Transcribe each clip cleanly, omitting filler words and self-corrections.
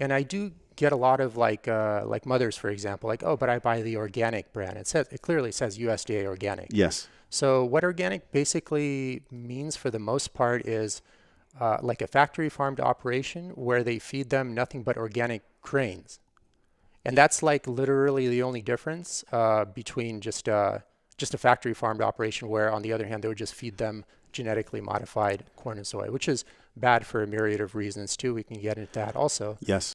And I do get a lot of like mothers, for example, like, oh, but I buy the organic brand. It clearly says USDA organic. Yes. So what organic basically means for the most part is like a factory farmed operation where they feed them nothing but organic grains. And that's like literally the only difference between just a factory farmed operation where on the other hand they would just feed them genetically modified corn and soy, which is bad for a myriad of reasons too. We can get into that also. Yes.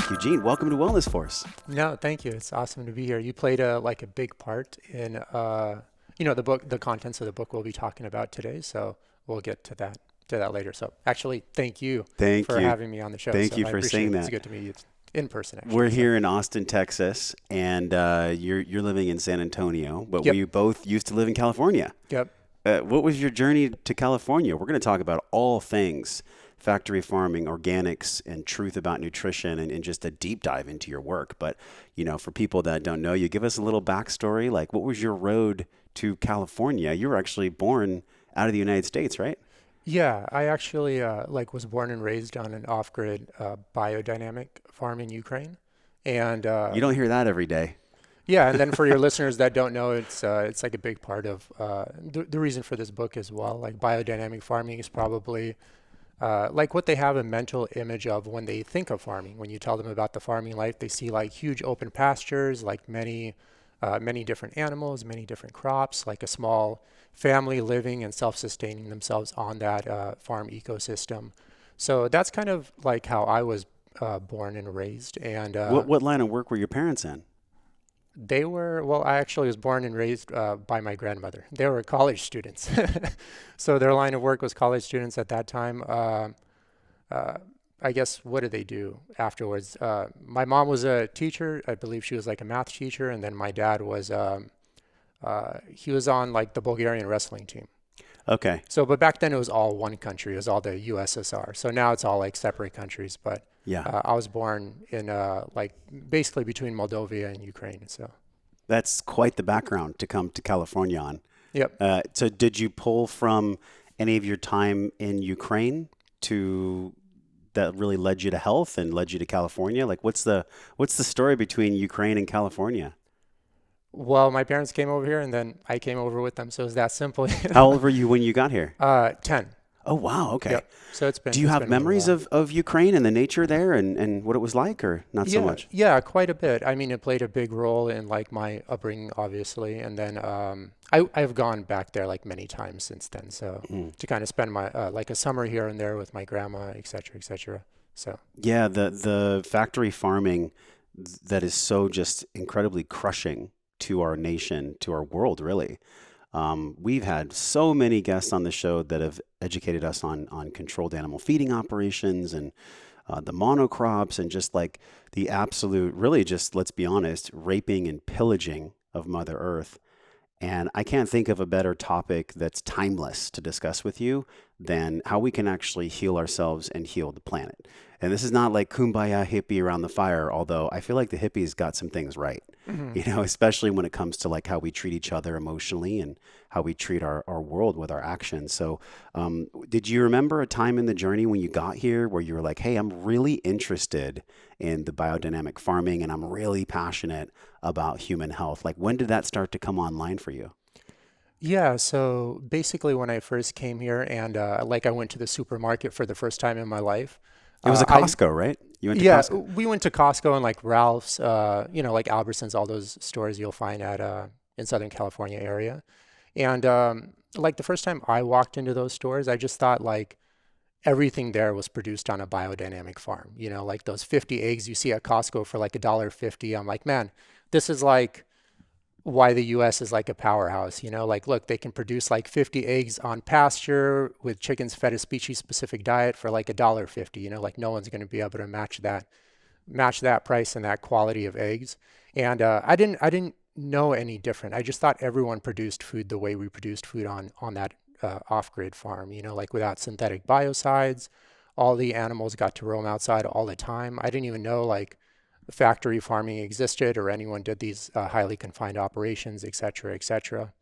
Eugene, welcome to Wellness Force. No, thank you. It's awesome to be here. You played like a big part in the book, the contents of the book we'll be talking about today. So we'll get to that later. So actually, thank you Thank for you. having me on the show. Thank So you I for appreciate saying it. that. It's good to meet you in person. Actually, We're so. here in Austin, Texas, and you're living in San Antonio, but Yep. we both used to live in California. Yep. What was your journey to California? We're going to talk about all things factory farming, organics, and truth about nutrition, and just a deep dive into your work. But, for people that don't know you, give us a little backstory. Like, what was your road to California? You were actually born out of the United States, right? Yeah, I actually was born and raised on an off-grid biodynamic farm in Ukraine, and You don't hear that every day. yeah, and then for your listeners that don't know, it's like a big part of the reason for this book as well. Like biodynamic farming is probably like what they have a mental image of when they think of farming. When you tell them about the farming life, they see like huge open pastures, like many different animals, many different crops, like a small family living and self-sustaining themselves on that farm ecosystem. So that's kind of like how I was born and raised. And What line of work were your parents in? well, I actually was born and raised by my grandmother. They were college students. So their line of work was college students at that time. Uh, I guess, what did they do afterwards? My mom was a teacher. I believe she was like a math teacher. And then my dad was, he was on like the Bulgarian wrestling team. Okay. So, but back then it was all one country. It was all the USSR. So now it's all like separate countries. But Yeah. I was born in like basically between Moldova and Ukraine. So, That's quite the background to come to California on. yep. So did you pull from any of your time in Ukraine to that really led you to health and led you to California? Like what's the story between Ukraine and California? Well, my parents came over here and then I came over with them. So it's that simple. How old were you when you got here? 10. Oh, wow. Okay. Yep. So Do you it's have been a little memories while. of Ukraine and the nature there and what it was like or not so Yeah, much? yeah, quite a bit. I mean, it played a big role in like my upbringing, obviously, and then I've gone back there like many times since then. So Mm. to kind of spend my like a summer here and there with my grandma, et cetera, et cetera. So Yeah, the factory farming that is so just incredibly crushing to our nation, to our world, really. We've had so many guests on the show that have educated us on controlled animal feeding operations and the monocrops and just like the absolute, really just, let's be honest, raping and pillaging of Mother Earth. And I can't think of a better topic that's timeless to discuss with you than how we can actually heal ourselves and heal the planet. And this is not like kumbaya hippie around the fire, although I feel like the hippies got some things right, mhm. especially when it comes to like how we treat each other emotionally and how we treat our world with our actions. So did you remember a time in the journey when you got here where you were like, hey, I'm really interested in the biodynamic farming and I'm really passionate about human health? Like when did that start to come online for you? Yeah, so basically when I first came here and like I went to the supermarket for the first time in my life, It was a I Costco, right? You went to yeah, Costco. we went to Costco and like Ralph's, like Albertsons, all those stores you'll find at in Southern California area. And like the first time I walked into those stores, I just thought like everything there was produced on a biodynamic farm. You know, like those 50 eggs you see at Costco for like $1.50. I'm like, man, this is like why the US is like a powerhouse. You know, like, look, they can produce like 50 eggs on pasture with chickens fed a species specific diet for like $1.50. You know, like no one's going to be able to match that price and that quality of eggs. And I didn't know any different. I just thought everyone produced food the way we produced food on that off-grid farm. You know, like without synthetic biocides. All the animals got to roam outside all the time. I didn't even know like factory farming existed or anyone did these highly confined operations, et cetera, et cetera.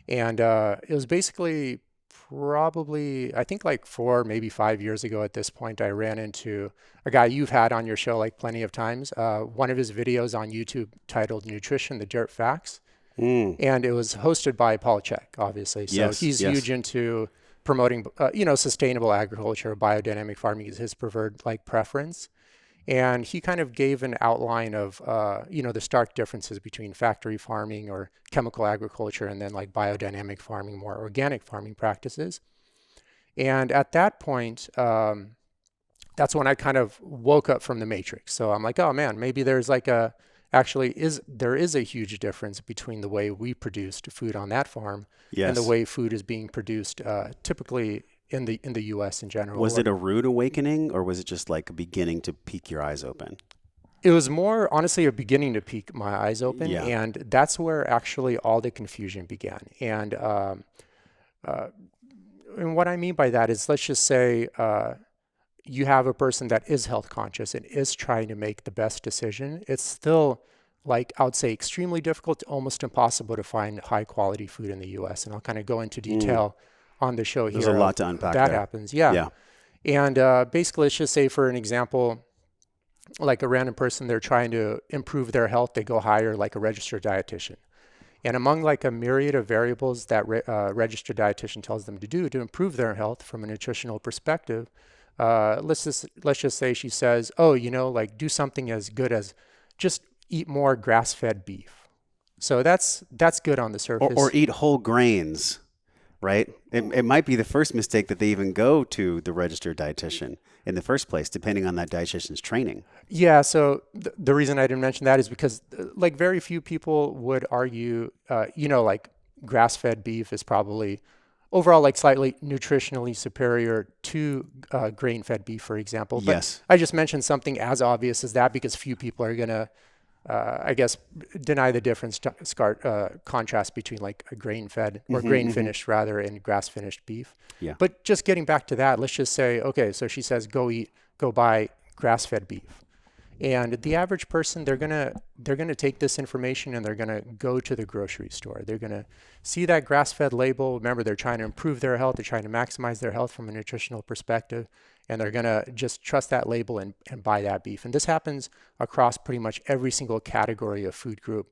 And it was basically probably, I think like 4, maybe 5 years ago at this point, I ran into a guy you've had on your show like plenty of times. One of his videos on YouTube titled Nutrition, the Dirt Facts. Mm. And it was hosted by Paul Chek, obviously. So Yes, he's yes. huge into promoting, sustainable agriculture. Biodynamic farming is his preferred like preference. And he kind of gave an outline of, the stark differences between factory farming or chemical agriculture and then like biodynamic farming, more organic farming practices. And at that point, that's when I kind of woke up from the matrix. So I'm like, oh man, maybe there's like there is a huge difference between the way we produced food on that farm and the Yes. way food is being produced typically in the U.S. in general. Was it a rude awakening, or was it just like beginning to peek your eyes open? It was more honestly a beginning to peek my eyes open, Yeah. and that's where actually all the confusion began. Uh, and what I mean by that is, let's just say you have a person that is health conscious and is trying to make the best decision. It's still like I would say extremely difficult, almost impossible to find high quality food in the U.S. And I'll kind of go into Mm. detail on the show There's a here lot of to unpack that there. happens. Yeah. Yeah. And basically, let's just say for an example, like a random person, they're trying to improve their health, they go hire like a registered dietitian. And among like a myriad of variables that registered dietitian tells them to do to improve their health from a nutritional perspective, let's just say she says, oh, like do something as good as just eat more grass-fed beef. So that's good on the Or surface. eat whole grains, right? It might be the first mistake that they even go to the registered dietitian in the first place, depending on that dietitian's training. Yeah, so the reason I didn't mention that is because like very few people would argue, like grass-fed beef is probably overall like slightly nutritionally superior to grain-fed beef, for example. But Yes. I just mentioned something as obvious as that because few people are gonna, I guess, deny the difference, contrast between like a grain-fed or Hmm. grain-finished rather and grass-finished beef. Yeah. But just getting back to that, let's just say, okay, so she says, go buy grass-fed beef. And the average person, they're gonna take this information and they're gonna go to the grocery store. They're gonna see that grass-fed label. Remember, they're trying to improve their health. They're trying to maximize their health from a nutritional perspective, and they're gonna just trust that label and buy that beef. And this happens across pretty much every single category of food group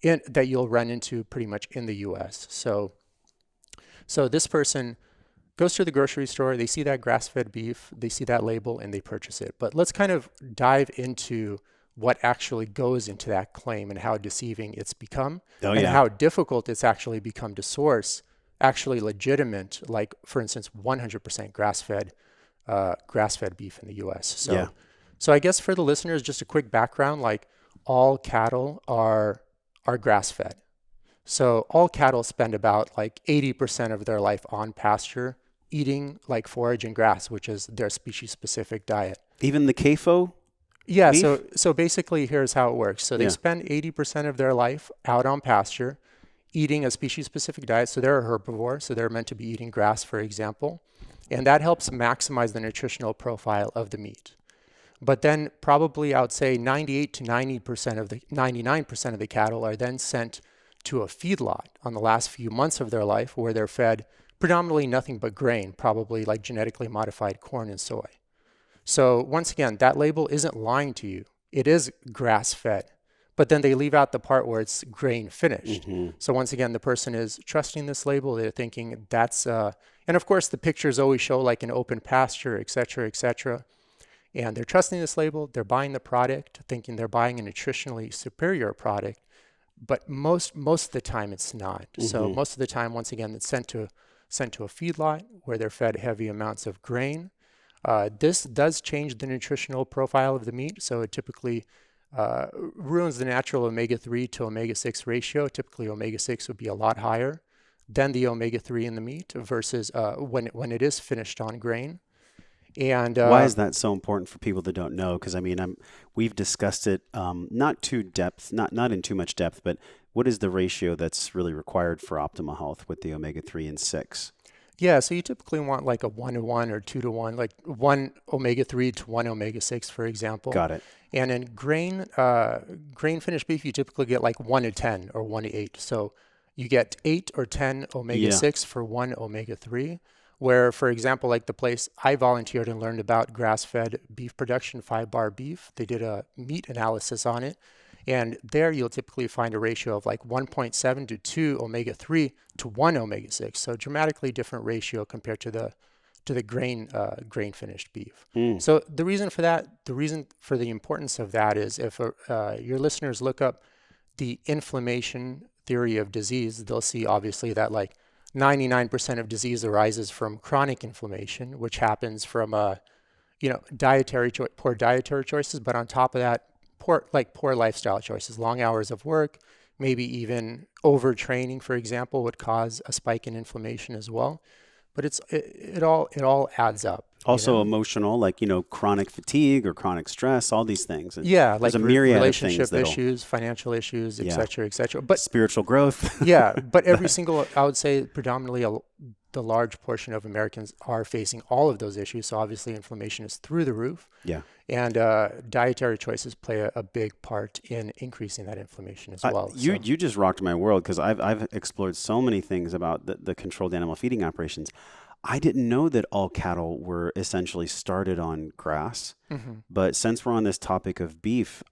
that you'll run into pretty much in the U.S. So this person goes to the grocery store, they see that grass-fed beef, they see that label, and they purchase it. But let's kind of dive into what actually goes into that claim and how deceiving it's become Oh, and yeah. how difficult it's actually become to source actually legitimate, like for instance, 100% grass-fed beef in the US. Yeah. So I guess for the listeners, just a quick background, like all cattle are grass-fed. So all cattle spend about like 80% of their life on pasture, eating like forage and grass, which is their species specific diet. Even the CAFO Yeah, beef? so basically here's how it works. So they Yeah. spend 80% of their life out on pasture, eating a species specific diet. So they're a herbivore, so they're meant to be eating grass, for example. And that helps maximize the nutritional profile of the meat. But then probably I would say 98 to 90% of the 99% of the cattle are then sent to a feedlot on the last few months of their life where they're fed predominantly nothing but grain, probably like genetically modified corn and soy. So once again, that label isn't lying to you. It is grass fed, but then they leave out the part where it's grain finished. Hmm. So once again, the person is trusting this label. They're thinking and of course the pictures always show like an open pasture, et cetera, et cetera. And they're trusting this label. They're buying the product, thinking they're buying a nutritionally superior product. But most of the time it's not. So Hmm. most of the time, once again, it's sent to a feedlot where they're fed heavy amounts of grain. This does change the nutritional profile of the meat, so it typically ruins the natural omega-3 to omega-6 ratio. Typically, omega-6 would be a lot higher than the omega-3 in the meat versus when it is finished on grain. And Why is that so important for people that don't know? Because I mean, we've discussed it, not too depth, not in too much depth, but what is the ratio that's really required for optimal health with the omega-3 and 6? yeah, so you typically want like a 1-to-1 or 2-to-1, like one omega-3 to one omega-6, for example. Got it. And in grain finished beef, you typically get like 1-to-10 or 1-to-8. So you get 8 or 10 Yeah. omega-6 for one omega-3. Where, for example, like the place I volunteered and learned about grass-fed beef production, 5 Bar Beef, they did a meat analysis on it. And there you'll typically find a ratio of like 1.7 to 2 omega-3 to 1 omega-6. So dramatically different ratio compared to the grain finished beef. Mm. So the reason for that, the reason for the importance of that is if your listeners look up the inflammation theory of disease, they'll see obviously that like 99% of disease arises from chronic inflammation, which happens from poor dietary choices, but on top of that, poor lifestyle choices, long hours of work, maybe even overtraining, for example, would cause a spike in inflammation as well. But it all adds up, you Also know? emotional, like, chronic fatigue or chronic stress, all these things. Yeah, There's like a myriad of things relationship that'll, issues, financial issues, et yeah, cetera, et cetera. But spiritual growth. yeah, but I would say predominantly the large portion of Americans are facing all of those issues. So obviously inflammation is through the roof. Yeah. And dietary choices play a big part in increasing that inflammation as well. You So you just rocked my world because I've explored so many things about the controlled animal feeding operations. I didn't know that all cattle were essentially started on grass. mhm. But since we're on this topic of beef,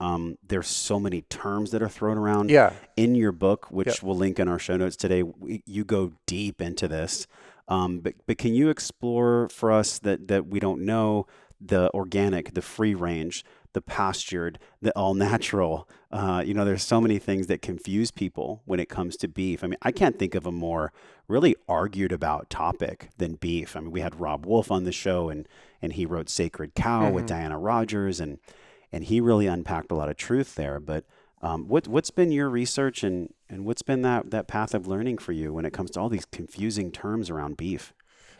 there's so many terms that are thrown around Yeah, in your book, yep. which we'll link in our show notes today. You go deep into this. But can you explore for us that we don't know the organic, the free range, the pastured, the all natural? There's so many things that confuse people when it comes to beef. I mean, I can't think of a more really argued about topic than beef. I mean, we had Rob Wolf on the show and he wrote Sacred Cow with hmm Diana Rogers and he really unpacked a lot of truth there. But what's been your research and what's been that path of learning for you when it comes to all these confusing terms around beef?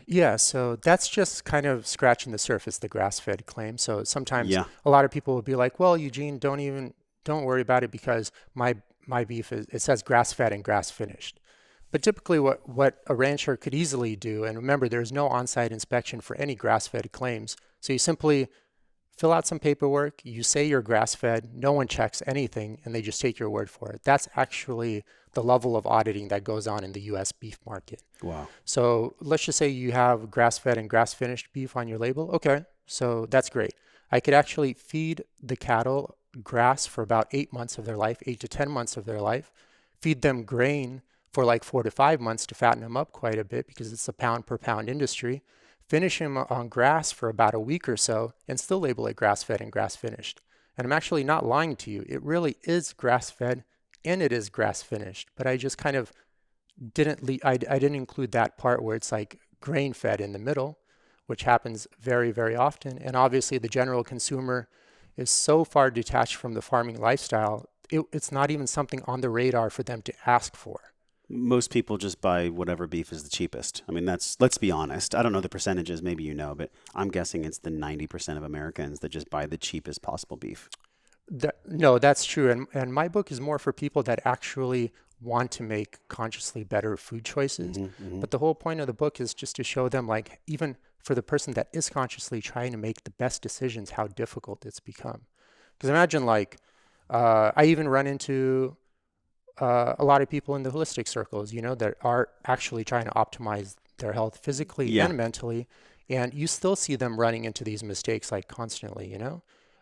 Yeah, so that's just kind of scratching the surface, the grass-fed claim. So sometimes Yeah. a lot of people will be like, "Well, Eugene, don't worry about it because my beef it says grass-fed and grass-finished." But typically what a rancher could easily do, and remember, there's no on-site inspection for any grass-fed claims. So you simply fill out some paperwork, you say you're grass-fed, no one checks anything, and they just take your word for it. That's actually the level of auditing that goes on in the US beef market. Wow. So let's just say you have grass-fed and grass-finished beef on your label. Okay, so that's great. I could actually feed the cattle grass for about 8 months of their life, 8 to 10 months of their life, feed them grain for like 4 to 5 months to fatten them up quite a bit because it's a pound per pound industry, finish them on grass for about a week or so, and still label it grass-fed and grass-finished. And I'm actually not lying to you. It really is grass-fed and it is grass-finished, but I just kind of I didn't include that part where it's like grain fed in the middle, which happens very, very often. And obviously the general consumer is so far detached from the farming lifestyle, it's not even something on the radar for them to ask for. Most people just buy whatever beef is the cheapest. I mean, let's be honest. I don't know the percentages, maybe but I'm guessing it's the 90% of Americans that just buy the cheapest possible beef. No, that's true. And my book is more for people that actually want to make consciously better food choices. Hmm. But the whole point of the book is just to show them, like, even for the person that is consciously trying to make the best decisions, how difficult it's become. Because imagine, like, I even run into a lot of people in the holistic circles, that are actually trying to optimize their health physically Yeah. and mentally. And you still see them running into these mistakes like constantly.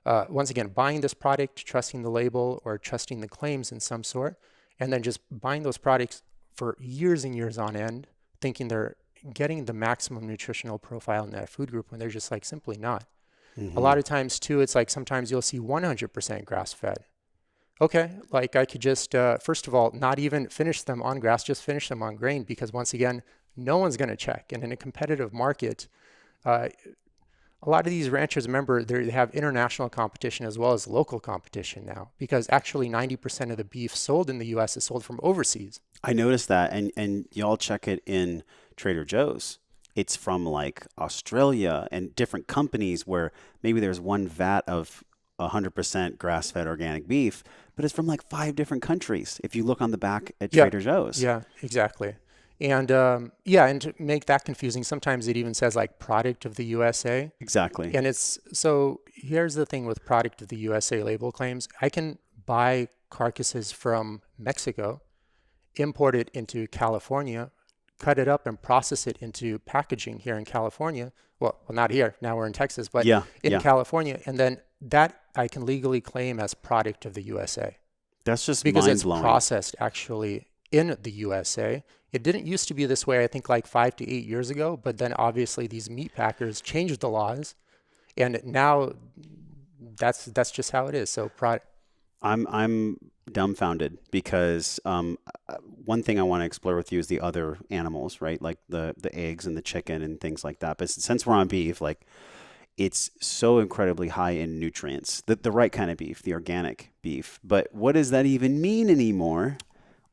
Once again, buying this product, trusting the label or trusting the claims in some sort, and then just buying those products for years and years on end, thinking they're getting the maximum nutritional profile in that food group when they're just like simply not. A Hmm. lot of times too, it's like sometimes you'll see 100% grass fed. Okay, like I could just, first of all, not even finish them on grass, just finish them on grain because once again, no one's going to check. And in a competitive market, uh, A lot of these ranchers, remember, they have international competition as well as local competition now, because actually 90% of the beef sold in the US is sold from overseas. I noticed that, and y'all check it in Trader Joe's. It's from like Australia and different companies where maybe there's one vat of 100% grass-fed organic beef, but it's from like 5 different countries. If you look on the back at Yeah, Trader Joe's. yeah, exactly. And yeah, and to make that confusing, sometimes it even says like product of the USA. Exactly. And it's so here's the thing with product of the USA label claims. I can buy carcasses from Mexico, import it into California, cut it up and process it into packaging here in California. Well, not here. Now we're in Texas, but Yeah, in yeah. California, and then that I can legally claim as product of the USA That's just because it's mind-blowing. processed actually in the USA. It didn't used to be this way, I think like 5 to 8 years ago, but then obviously these meat packers changed the laws, and now that's just how it is. So I'm dumbfounded because one thing I want to explore with you is the other animals, right? Like the eggs and the chicken and things like that. But since we're on beef, like it's so incredibly high in nutrients, the right kind of beef, the organic beef. But what does that even mean anymore?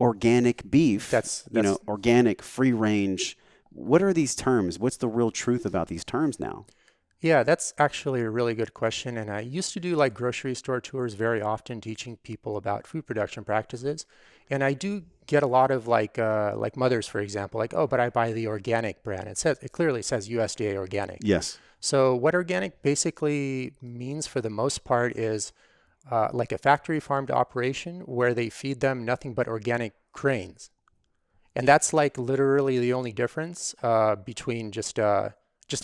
Organic beef, that's organic, free range. What are these terms? What's the real truth about these terms now? Yeah, that's actually a really good question. And I used to do like grocery store tours very often, teaching people about food production practices. And I do get a lot of like mothers, for example, like, oh, but I buy the organic brand. It clearly says USDA organic. Yes. So what organic basically means for the most part is like a factory farmed operation where they feed them nothing but organic grains. And that's like literally the only difference between just a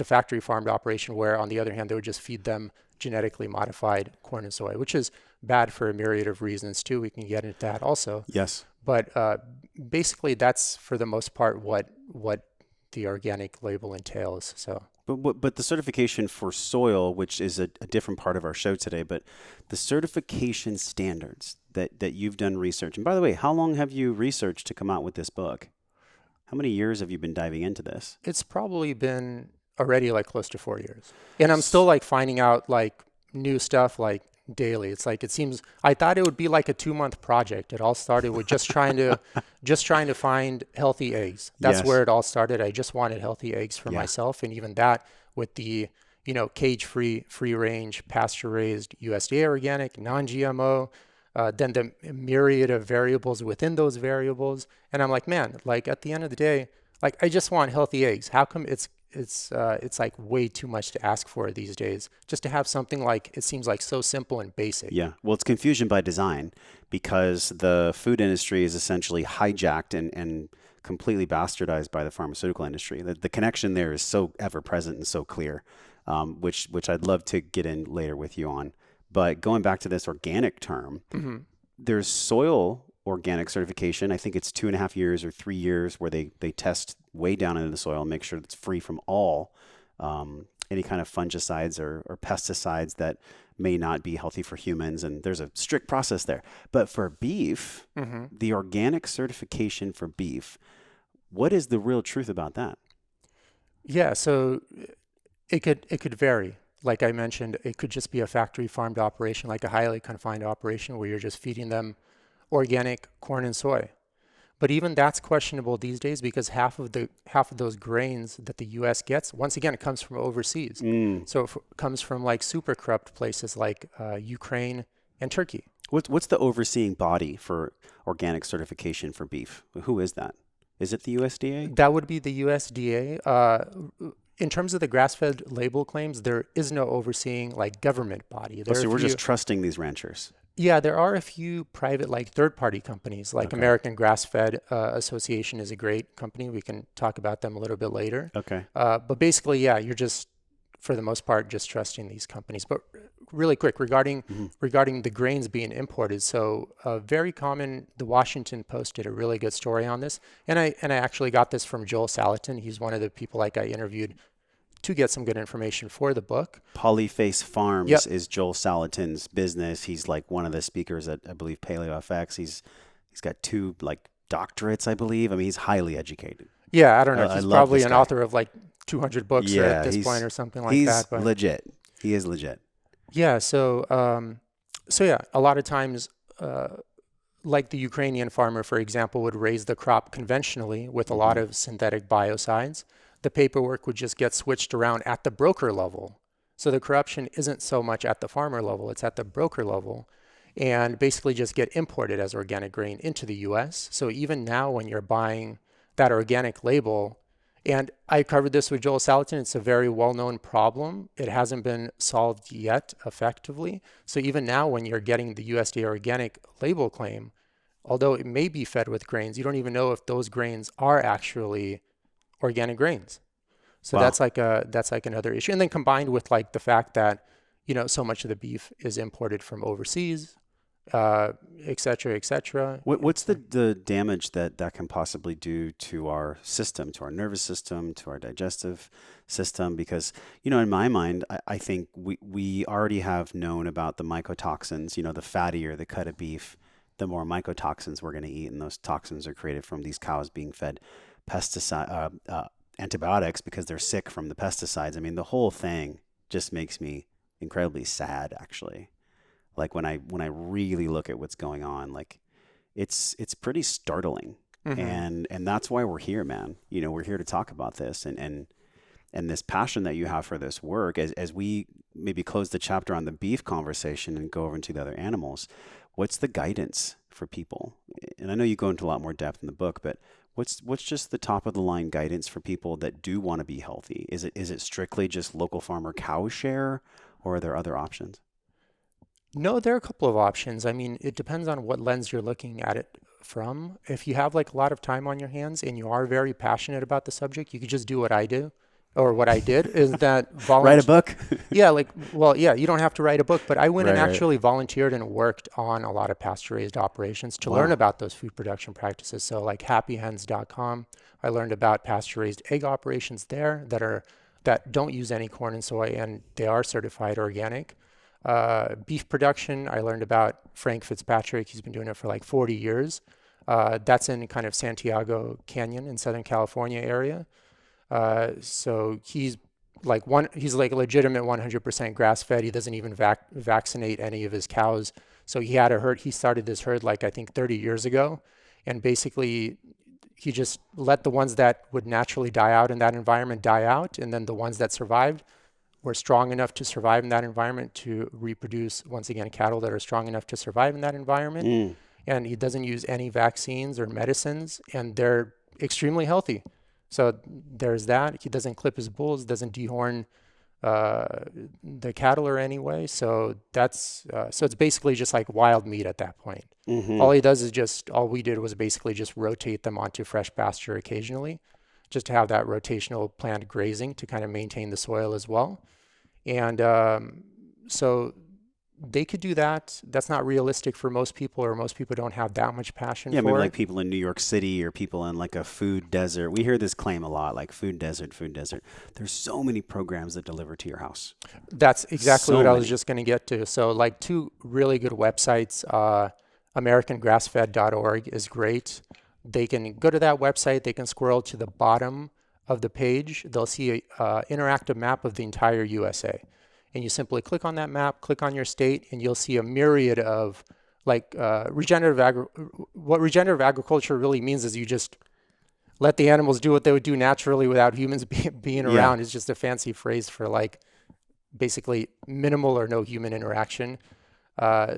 factory farmed operation where, on the other hand, they would just feed them genetically modified corn and soy, which is bad for a myriad of reasons too. We can get into that also. Yes. But basically, that's for the most part what the organic label entails. So But the certification for soil, which is a different part of our show today, but the certification standards that you've done research. And by the way, how long have you researched to come out with this book? How many years have you been diving into this? it's probably been already like close to 4 years, and I'm still like finding out like new stuff like daily. It's like it seems I thought it would be like a 2 month project. It all started with just trying to find healthy eggs. That's Yes. where it all started. I just wanted healthy eggs for Yeah. myself, and even that with the cage free, free range, pasture raised, USDA organic, non-GMO. Then the myriad of variables within those variables, and I'm like, man, like at the end of the day, like I just want healthy eggs. How come it's like way too much to ask for these days just to have something like it seems like so simple and basic. Yeah. Well, it's confusion by design because the food industry is essentially hijacked and completely bastardized by the pharmaceutical industry. The connection there is so ever present and so clear, which I'd love to get in later with you on. But going back to this organic term, Hmm. there's soil organic certification. I think it's 2.5 years or 3 years where they test way down into the soil and make sure it's free from all any kind of fungicides or pesticides that may not be healthy for humans. And there's a strict process there. But for beef, Hmm. the organic certification for beef, what is the real truth about that? Yeah, so it could vary. Like I mentioned, it could just be a factory farmed operation, like a highly confined operation where you're just feeding them organic corn and soy. But even that's questionable these days because half of those grains that the U.S. gets, once again, it comes from overseas. Mm. So it comes from like super corrupt places like Ukraine and Turkey. What's the overseeing body for organic certification for beef? Who is that? Is it the USDA? That would be the USDA. In terms of the grass-fed label claims, there is no overseeing like government body. Oh, There are so a we're few, just trusting these ranchers. yeah, there are a few private like third-party companies, like Okay. American Grass-Fed Association is a great company. We can talk about them a little bit later. Okay. But basically, yeah, you're just for the most part just trusting these companies. But really quick regarding Mhm. regarding the grains being imported, so very common. The Washington Post did a really good story on this, and I actually got this from Joel Salatin. He's one of the people like I interviewed to get some good information for the book. Polyface Yep. Farms is Joel Salatin's business. He's like one of the speakers at I believe Paleo FX. He's got 2 like doctorates, I believe. I mean, he's highly educated. Yeah, I don't know. I He's love probably this an guy. author of like 200 books or at Yeah, this point or something like he's that. But legit. He is legit. yeah, so yeah, a lot of times, like the Ukrainian farmer, for example, would raise the crop conventionally with a lot Hmm. of synthetic biocides. The paperwork would just get switched around at the broker level. So the corruption isn't so much at the farmer level, it's at the broker level, and basically just get imported as organic grain into the US. So even now, when you're buying that organic label, and I covered this with Joel Salatin, it's a very well known problem. It hasn't been solved yet effectively. So even now, when you're getting the USDA organic label claim, although it may be fed with grains, you don't even know if those grains are actually organic grains. So Wow. that's like another issue. And then combined with like the fact that, so much of the beef is imported from overseas, et cetera, et cetera. What's It's the damage that can possibly do to our system, to our nervous system, to our digestive system? Because, in my mind, I think we already have known about the mycotoxins, the fattier the cut of beef, the more mycotoxins we're going to eat. And those toxins are created from these cows being fed pesticide, antibiotics because they're sick from the pesticides. I mean, the whole thing just makes me incredibly sad, actually. Like when I really look at what's going on, like it's pretty startling. mm-hmm. And that's why we're here, man. We're here to talk about this and this passion that you have for this work as we maybe close the chapter on the beef conversation and go over into the other animals. What's the guidance for people? And I know you go into a lot more depth in the book, but what's just the top of the line guidance for people that do want to be healthy? Is it strictly just local farmer cow share, or are there other options? No, there are a couple of options. I mean, it depends on what lens you're looking at it from. If you have like a lot of time on your hands and you are very passionate about the subject, you could just do what I do, or what I did is that Write a book? yeah, like, well, yeah, you don't have to write a book, but I went and Right, right. actually volunteered and worked on a lot of pasture raised operations to learn Wow. about those food production practices. So like happyhens.com, I learned about pasture raised egg operations there that don't use any corn and soy and they are certified organic. Beef production, I learned about Frank Fitzpatrick. He's been doing it for like 40 years. That's in kind of Santiago Canyon in Southern California area. So he's like a legitimate 100% grass fed. He doesn't even vaccinate any of his cows. So he had a herd. He started this herd like I think 30 years ago, and basically he just let the ones that would naturally die out in that environment die out, and then the ones that survived were strong enough to survive in that environment to reproduce once again cattle that are strong enough to survive in that environment. Mm. And he doesn't use any vaccines or medicines, and they're extremely healthy. So there's that. He doesn't clip his bulls, doesn't dehorn uh, the cattle or anyway. So it's basically just like wild meat at that point. Hmm. All he does is just all we did was basically just rotate them onto fresh pasture occasionally, just to have that rotational planned grazing to kind of maintain the soil as well. And so they could do that. That's not realistic for most people, or most people don't have that much passion Yeah, maybe for like it. people in New York City or people in like a food desert. We hear this claim a lot, like food desert, food desert. There's so many programs that deliver to your house. That's exactly what So I was many. just going to get to. So, like, two really good websites. AmericanGrassFed.org is great. They can go to that website. They can scroll to the bottom of the page. They'll see an interactive map of the entire USA. And you simply click on that map, click on your state, and you'll see a myriad of like what regenerative agriculture really means is you just let the animals do what they would do naturally without humans being Yeah. around. Is just a fancy phrase for like basically minimal or no human interaction.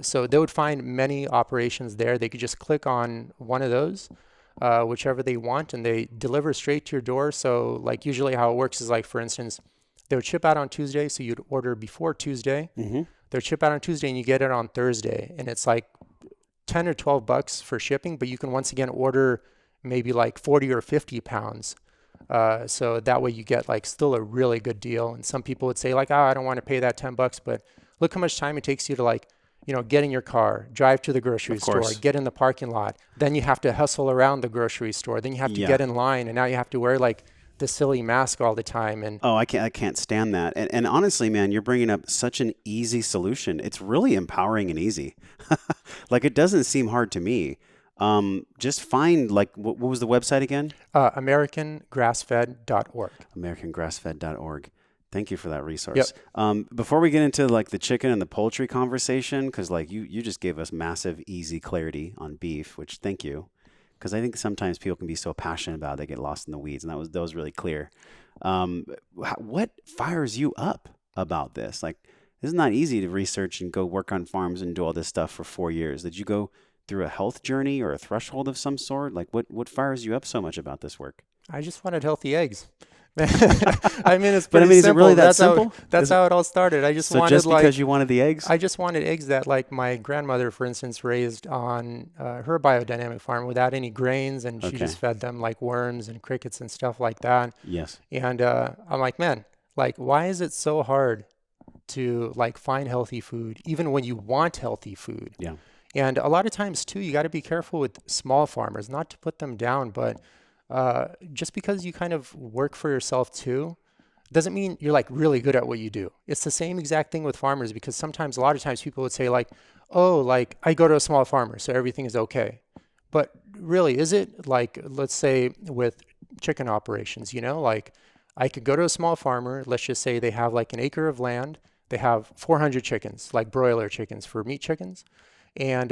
So they would find many operations there. They could just click on one of those, whichever they want, and they deliver straight to your door. So like usually how it works is like, for instance, they would ship out on Tuesday, so you'd order before Tuesday. Hmm. They would ship out on Tuesday, and you get it on Thursday, and it's like 10 or 12 bucks for shipping, but you can once again order maybe like 40 or 50 pounds. So that way you get like still a really good deal. And some people would say like, oh, I don't want to pay that 10 bucks, but look how much time it takes you to like, get in your car, drive to the grocery Of store, course. get in the parking lot. Then you have to hustle around the grocery store. Then you have to Yeah. get in line, and now you have to wear like the silly mask all the time. And Oh, I can't stand that. And honestly, man, you're bringing up such an easy solution. It's really empowering and easy. Like it doesn't seem hard to me. Just find like what was the website again? AmericanGrassFed.org. AmericanGrassFed.org. Thank you for that resource. Yep. Before we get into like the chicken and the poultry conversation, because like you just gave us massive, easy clarity on beef, which thank you, because I think sometimes people can be so passionate about it, they get lost in the weeds, and that was really clear. Um, what fires you up about this? Like, it's not easy to research and go work on farms and do all this stuff for 4 years. Did you go through a health journey or a threshold of some sort? Like, what fires you up so much about this work? I just wanted healthy eggs. I mean, it's But I pretty mean, is it really simple. that simple? That's Is it how it all started. I just so wanted just because like you wanted the eggs? I just wanted eggs that like my grandmother, for instance, raised on her biodynamic farm without any grains, and she just Okay. fed them like worms and crickets and stuff like that. Yes. And I'm like, man, like, why is it so hard to like find healthy food, even when you want healthy food? Yeah. And a lot of times too, you got to be careful with small farmers, not to put them down, but just because you kind of work for yourself too, doesn't mean you're like really good at what you do. It's the same exact thing with farmers because sometimes, a lot of times, people would say like, "Oh, like I go to a small farmer, so everything is okay." But really, is it like, let's say with chicken operations, like I could go to a small farmer, let's just say they have like an acre of land, they have 400 chickens, like broiler chickens for meat chickens, and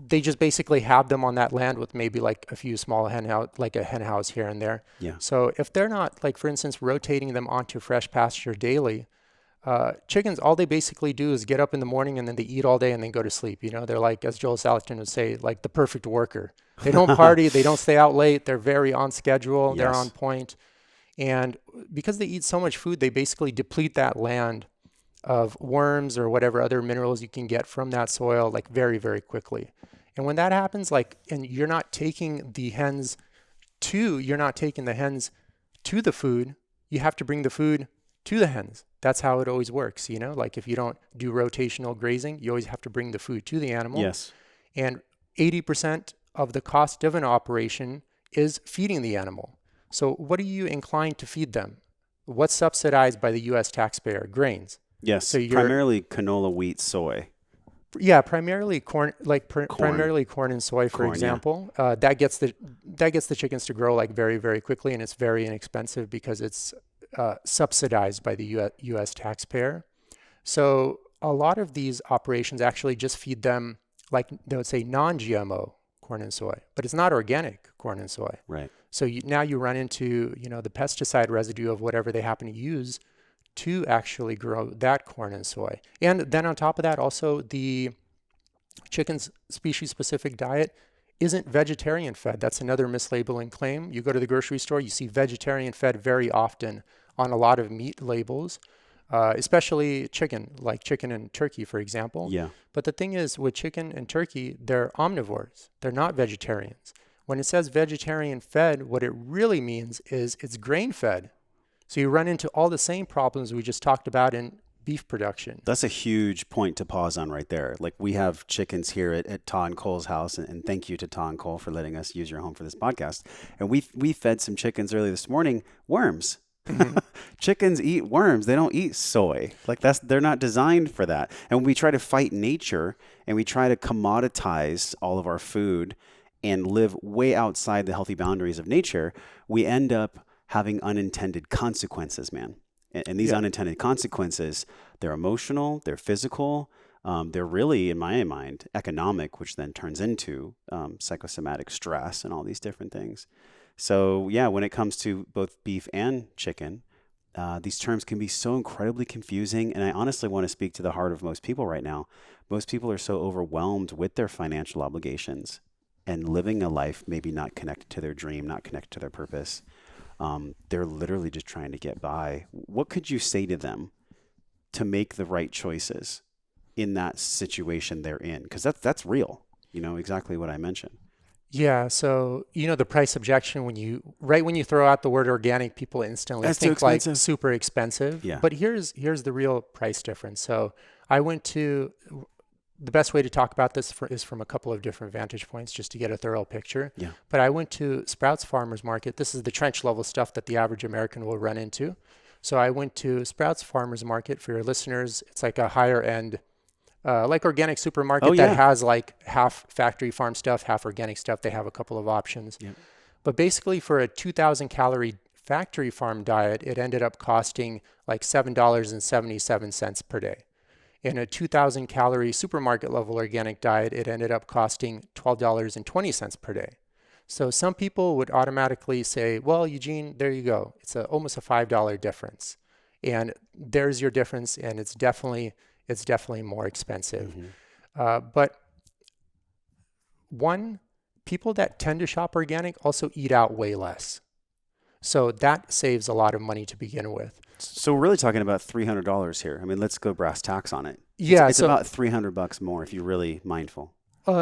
they just basically have them on that land with maybe like a few small hen house, like a hen house here and there. Yeah. So if they're not like, for instance, rotating them onto fresh pasture daily, chickens, all they basically do is get up in the morning and then they eat all day and then go to sleep. They're like, as Joel Salatin would say, like the perfect worker. They don't party, they don't stay out late, they're very on schedule, they're on Yes. point. And because they eat so much food, they basically deplete that land of worms or whatever other minerals you can get from that soil like very, very quickly. And when that happens, like, and you're not taking the hens to the food, you have to bring the food to the hens. That's how it always works, like if you don't do rotational grazing, you always have to bring the food to the animal. Yes. And 80% of the cost of an operation is feeding the animal. So what are you inclined to feed them? What's subsidized by the US taxpayer? Grains. So Yes. Primarily canola, wheat, soy, primarily corn, like corn, primarily corn and soy, for corn. Yeah. example. That gets the chickens to grow like very, very quickly, and it's very inexpensive because it's subsidized by the U.S. taxpayer. So a lot of these operations actually just feed them, like they would say, non-GMO corn and soy, but it's not organic corn and soy. Right. So now you run into the pesticide residue of whatever they happen to use to actually grow that corn and soy. And then on top of that, also the chicken's species-specific diet isn't vegetarian fed. That's another mislabeling claim. You go to the grocery store, you see vegetarian fed very often on a lot of meat labels, especially chicken, like chicken and turkey, for example. Yeah. But the thing is, with chicken and turkey, they're omnivores. They're not vegetarians. When it says vegetarian fed, what it really means is it's grain fed. So you run into all the same problems we just talked about in beef production. That's a huge point to pause on right there. Like we have chickens here at Ta and Cole's house, and thank you to Ta and Cole for letting us use your home for this podcast. And we fed some chickens early this morning worms. Mm-hmm. Chickens eat worms. They don't eat soy. Like they're not designed for that. And we try to fight nature and we try to commoditize all of our food and live way outside the healthy boundaries of nature. We end up having unintended consequences, man. And these unintended consequences, they're emotional, they're physical, they're really, in my mind, economic, which then turns into psychosomatic stress and all these different things. So yeah, when it comes to both beef and chicken, these terms can be so incredibly confusing. And I honestly want to speak to the heart of most people right now. Most people are so overwhelmed with their financial obligations and living a life maybe not connected to their dream, not connected to their purpose. They're literally just trying to get by. What could you say to them to make the right choices in that situation they're in? Because that's real, exactly what I mentioned. Yeah, so the price objection when you throw out the word organic, people instantly That's too think like expensive. super expensive. Yeah. But here's the real price difference. So I went to the best way to talk about this is from a couple of different vantage points just to get a thorough picture. Yeah. But I went to Sprouts Farmers Market. This is the trench level stuff that the average American will run into. So I went to Sprouts Farmers Market. For your listeners, it's like a higher end like organic Oh supermarket that yeah. has like half factory farm stuff, half organic stuff. They have a couple of options. Yep. But basically, for a 2,000 calorie factory farm diet, it ended up costing like $7.77 per day. In a 2,000 calorie supermarket level organic diet, it ended up costing $12.20 per day. So some people would automatically say, well, Eugene, there you go. It's almost a $5 difference. And there's your difference, and it's definitely more expensive. Hmm. But one, people that tend to shop organic also eat out way less. So that saves a lot of money to begin with. So we're really talking about $300 here. I mean, let's go brass tacks on it. Yeah, It's so about $300 more if you're really mindful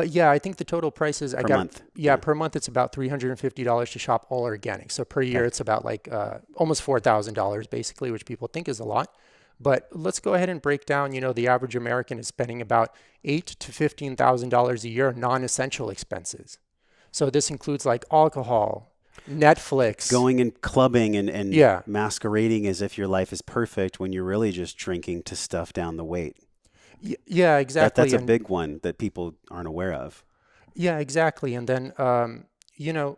yeah, I think the total price is I per got month. yeah, per month it's about $350 to shop all organic. So per year Okay. it's about like almost $4,000 basically, which people think is a lot. But let's go ahead and break down, the average American is spending about eight to $15,000 a year on non-essential expenses. So this includes like alcohol, Netflix. Going and clubbing and Yeah. masquerading as if your life is perfect when you're really just drinking to stuff down the weight. Yeah, That's exactly. a And big one that people aren't aware of. yeah, exactly. And then you know,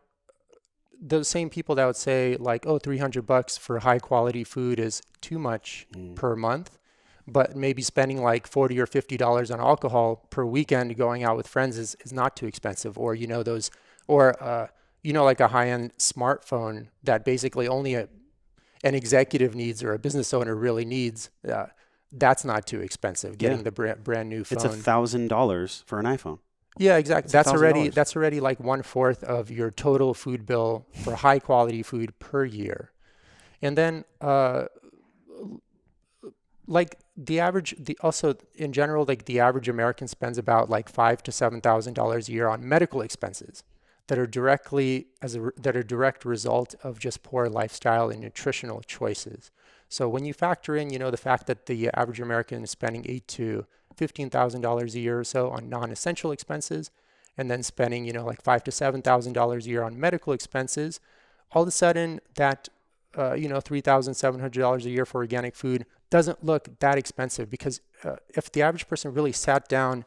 those same people that would say like, oh, $300 for high quality food is too much Mm. per month, but maybe spending like 40 or $50 on alcohol per weekend going out with friends is not too expensive. Or, those, or, like a high-end smartphone that basically only an executive needs or a business owner really needs. That's not too expensive, Yeah, getting the brand new it's phone. $1,000 for an iPhone. Yeah, exactly. It's a That's thousand already dollars. that's already like 1/4 of your total food bill for high quality food per year. And then like the also in general, like the average American spends about like $5,000 to $7,000 a year on medical expenses that are that are direct result of just poor lifestyle and nutritional choices. So when you factor in, the fact that the average American is spending eight to $15,000 a year or so on non-essential expenses, and then spending, like $5,000 to $7,000 a year on medical expenses, all of a sudden that $3,700 a year for organic food doesn't look that expensive because if the average person really sat down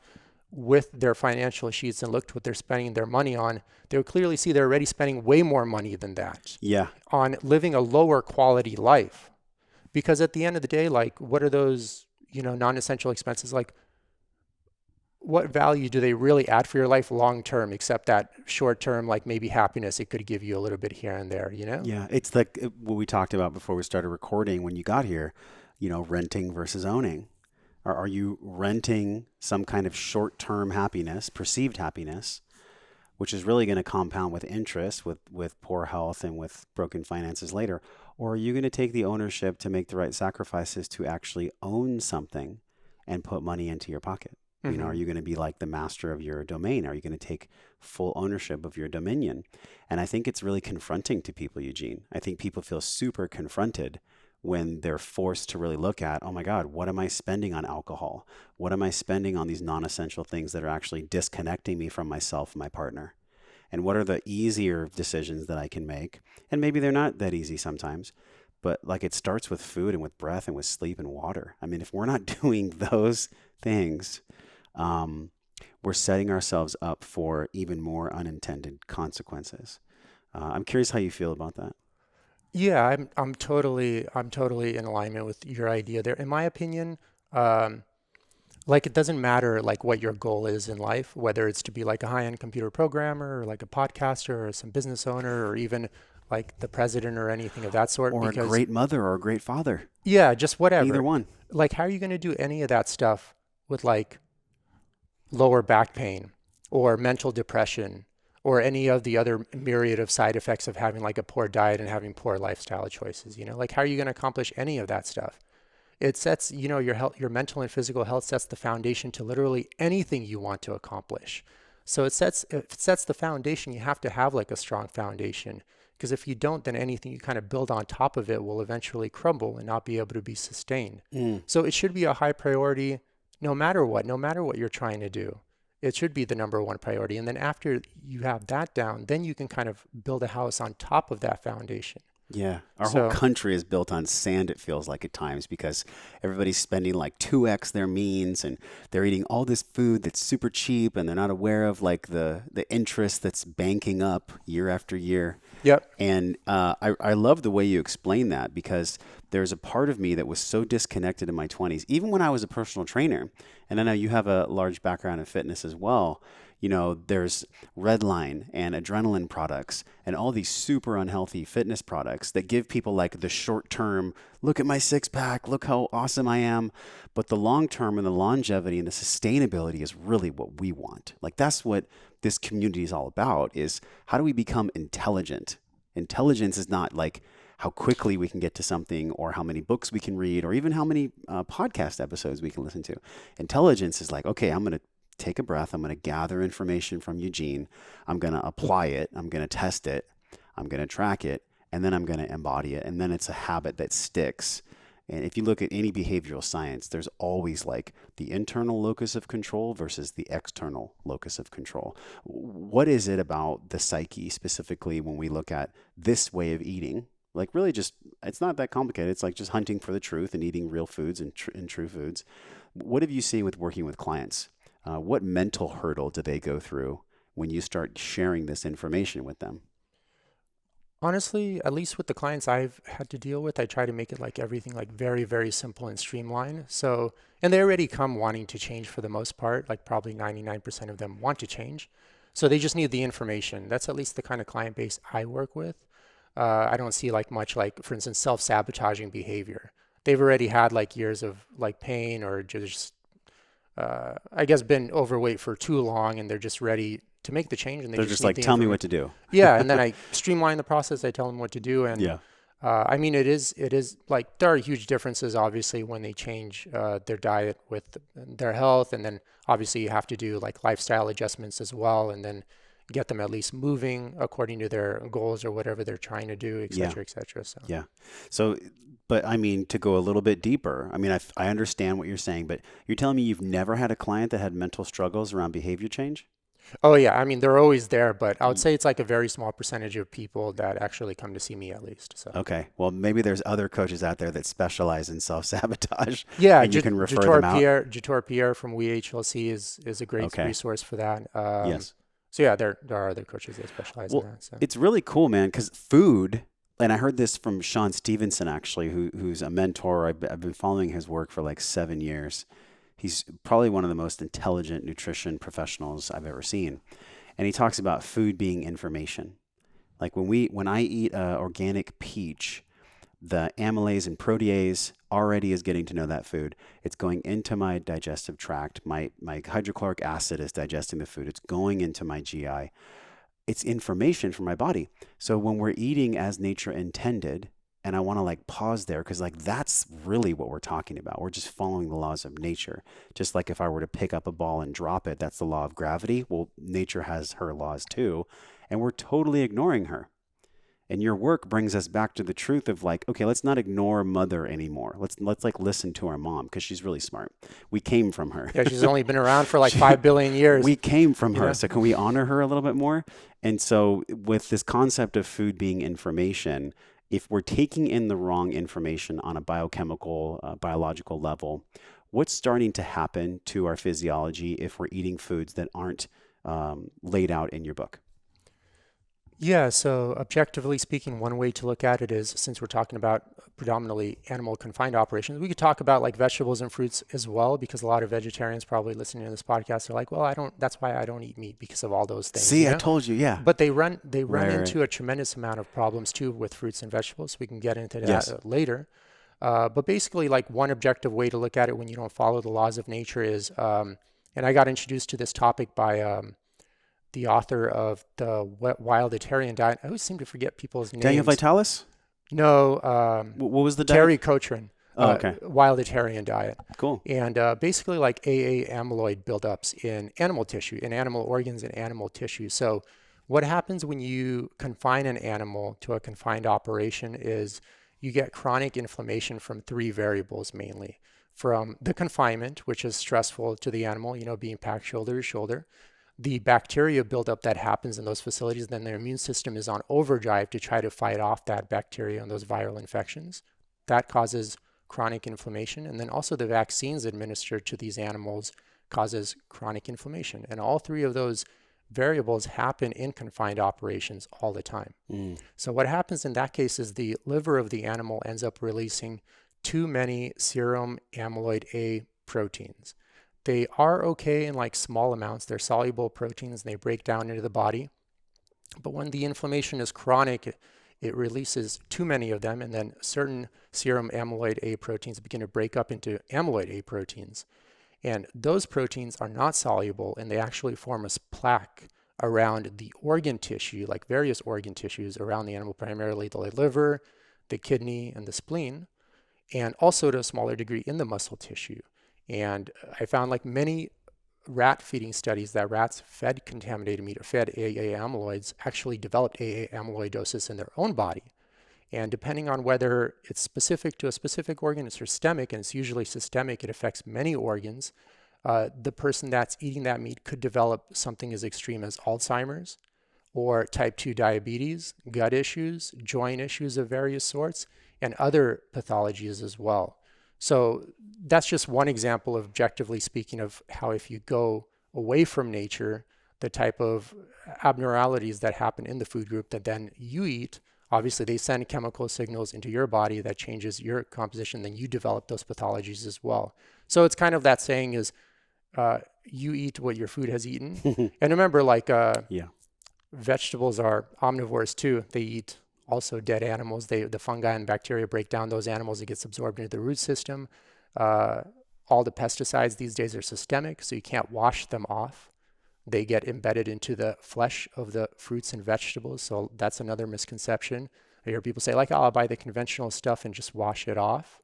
with their financial sheets and looked what they're spending their money on, they would clearly see they're already spending way more money than that Yeah, on living a lower quality life. Because at the end of the day, like, what are those, non-essential expenses? Like, what value do they really add for your life long term, except that short term, like maybe happiness it could give you a little bit here and there, yeah. It's like what we talked about before we started recording when you got here, renting versus owning. Are you renting some kind of short-term happiness, perceived happiness, which is really going to compound with interest, with poor health and with broken finances later? Or are you going to take the ownership to make the right sacrifices to actually own something and put money into your pocket? Are Mm-hmm. you going to be like the master of your domain? Are you going to take full ownership of your dominion? And I think it's really confronting to people, Eugene. I think people feel super confronted when they're forced to really look at, oh my God, what am I spending on alcohol? What am I spending on these non-essential things that are actually disconnecting me from myself and my partner? And what are the easier decisions that I can make? And maybe they're not that easy sometimes, but like it starts with food and with breath and with sleep and water. I mean, if we're not doing those things, um, we're setting ourselves up for even more unintended consequences. I'm curious how you feel about that. Yeah, I'm totally in alignment with your idea there. In my opinion, um, like it doesn't matter like what your goal is in life, whether it's to be like a high-end computer programmer or like a podcaster or some business owner or even like the president or anything of that sort, Or a because great mother or a great father. yeah, just Either whatever. one. Like, how are you going to do any of that stuff with like lower back pain or mental depression or any of the other myriad of side effects of having like a poor diet and having poor lifestyle choices? Like how are you going to accomplish any of that stuff? It sets, your health, your mental and physical health sets the foundation to literally anything you want to accomplish. So if it sets the foundation, you have to have like a strong foundation. Because if you don't, then anything you kind of build on top of it will eventually crumble and not be able to be sustained. Mm. So it should be a high priority no matter what you're trying to do. It should be the number one priority. And then after you have that down, then you can kind of build a house on top of that foundation. Yeah, our whole So, country is built on sand, it feels like at times, because everybody's spending like 2x their means and they're eating all this food that's super cheap and they're not aware of like the interest that's banking up year after year. yep. And I love the way you explain that because there's a part of me that was so disconnected in my 20s, even when I was a personal trainer. And I know you have a large background in fitness as well. You know, there's Redline and adrenaline products and all these super unhealthy fitness products that give people like the short term, look at my six pack, look how awesome I am. But the long term and the longevity and the sustainability is really what we want. Like that's what this community is all about is how do we become intelligent? Intelligence is not like how quickly we can get to something or how many books we can read or even how many podcast episodes we can listen to. Intelligence is like, okay, I'm going to take a breath. I'm going to gather information from Eugene. I'm going to apply it. I'm going to test it. I'm going to track it. And then I'm going to embody it. And then it's a habit that sticks. And if you look at any behavioral science, there's always like the internal locus of control versus the external locus of control. What is it about the psyche specifically when we look at this way of eating? Like really just, it's not that complicated. It's like just hunting for the truth and eating real foods and true foods. What have you seen with working with clients? What mental hurdle do they go through when you start sharing this information with them? Honestly, at least with the clients I've had to deal with, I try to make it like everything like very, very simple and streamlined. So, and they already come wanting to change for the most part, like probably 99% of them want to change. So they just need the information. That's at least the kind of client base I work with. I don't see like much like, for instance, self-sabotaging behavior. They've already had like years of like pain or just I guess been overweight for too long and they're just ready to make the change and they They're just just need like, the tell me information. what to do. Yeah, and then I streamline the process. I tell them what to do, and Yeah. I mean it is like there are huge differences obviously when they change their diet with their health, and then obviously you have to do like lifestyle adjustments as well, and then get them at least moving according to their goals or whatever they're trying to do, et Yeah. cetera, et cetera. So. Yeah. So, but I mean, to go a little bit deeper, I mean, I understand what you're saying, but you're telling me you've never had a client that had mental struggles around behavior change? Oh yeah, I mean they're always there, but I would Y- say it's like a very small percentage of people that actually come to see me at least. So. Okay. Well, maybe there's other coaches out there that specialize in self-sabotage Yeah, and you can refer them out. Jator Pierre from WeHLC is a great Okay. resource for that. Yes. So yeah, there are other coaches that specialize in Well, that. So it's really cool, man, because food, and I heard this from Sean Stevenson, actually, who's a mentor. I've been following his work for like 7 years. He's probably one of the most intelligent nutrition professionals I've ever seen. And he talks about food being information. Like when I eat organic peach, the amylase and protease already is getting to know that food. It's going into my digestive tract. My hydrochloric acid is digesting the food. It's going into my GI. It's information for my body. So when we're eating as nature intended, and I want to like pause there because like that's really what we're talking about. We're just following the laws of nature. Just like if I were to pick up a ball and drop it, that's the law of gravity. Well, nature has her laws too, and we're totally ignoring her. And your work brings us back to the truth of like, okay, let's not ignore mother anymore. Let's like listen to our mom because she's really smart. We came from her. yeah, she's only been around for like She- 5 billion years. we came from You her. know. So can we honor her a little bit more? And so with this concept of food being information, if we're taking in the wrong information on a biochemical, biological level, what's starting to happen to our physiology if we're eating foods that aren't laid out in your book? Yeah, so objectively speaking, one way to look at it is since we're talking about predominantly animal confined operations, we could talk about like vegetables and fruits as well, because a lot of vegetarians probably listening to this podcast are like, well, I don't, that's why I don't eat meat because of all those things, See, you I know? told you, yeah. But they run Right, right. into a tremendous amount of problems too with fruits and vegetables. We can get into that Yes. later. But basically, like one objective way to look at it when you don't follow the laws of nature is, and I got introduced to this topic by the author of the Wildatarian Diet. I always seem to forget people's Daniel names. Vitalis? No, What was the diet? Terry Cochran, Oh, okay. Wildatarian Diet. Cool. And basically like AA amyloid buildups in animal tissue, in animal organs and animal tissue. So what happens when you confine an animal to a confined operation is you get chronic inflammation from three variables mainly. From the confinement, which is stressful to the animal, being packed shoulder to shoulder. the bacteria buildup that happens in those facilities, then their immune system is on overdrive to try to fight off that bacteria and those viral infections. That causes chronic inflammation. And then also the vaccines administered to these animals causes chronic inflammation. And all three of those variables happen in confined operations all the time. So what happens in that case is the liver of the animal ends up releasing too many serum amyloid A proteins. They are okay in like small amounts. They're soluble proteins and they break down into the body. But when the inflammation is chronic, it releases too many of them, and then certain serum amyloid A proteins begin to break up into amyloid A proteins. And those proteins are not soluble, and they actually form a plaque around the organ tissue, like various organ tissues around the animal, primarily the liver, the kidney, and the spleen, and also to a smaller degree in the muscle tissue. And I found like many rat feeding studies that rats fed contaminated meat or fed AA amyloids actually developed AA amyloidosis in their own body. And depending on whether it's specific to a specific organ, it's systemic, and it's usually systemic, it affects many organs. The person that's eating that meat could develop something as extreme as Alzheimer's or type 2 diabetes, gut issues, joint issues of various sorts, and other pathologies as well. So that's just one example of, objectively speaking, of how if you go away from nature, the type of abnormalities that happen in the food group that then you eat, obviously they send chemical signals into your body that changes your composition, then you develop those pathologies as well. So it's kind of that saying is, you eat what your food has eaten. And remember, like vegetables are omnivores too. They eat also dead animals. The fungi and bacteria break down those animals. It gets absorbed into the root system. All the pesticides these days are systemic, so you can't wash them off. They get embedded into the flesh of the fruits and vegetables. So that's another misconception. I hear people say, like, oh, I'll buy the conventional stuff and just wash it off.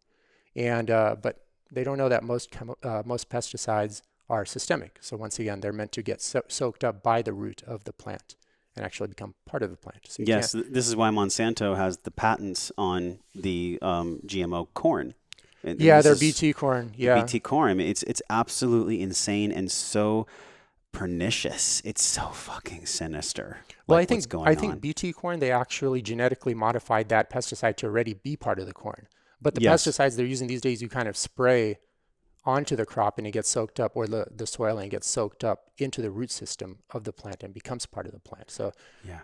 And but they don't know that most pesticides are systemic. So once again, they're meant to get soaked up by the root of the plant and actually become part of the plant. So yes, this is why Monsanto has the patents on the GMO corn. Yeah, their BT corn. Yeah, BT corn. I mean, it's absolutely insane and so pernicious. It's so fucking sinister. Well, I think BT corn, they actually genetically modified that pesticide to already be part of the corn. But the pesticides they're using these days, you kind of spray onto the crop and it gets soaked up, or the soil, and it gets soaked up into the root system of the plant and becomes part of the plant. So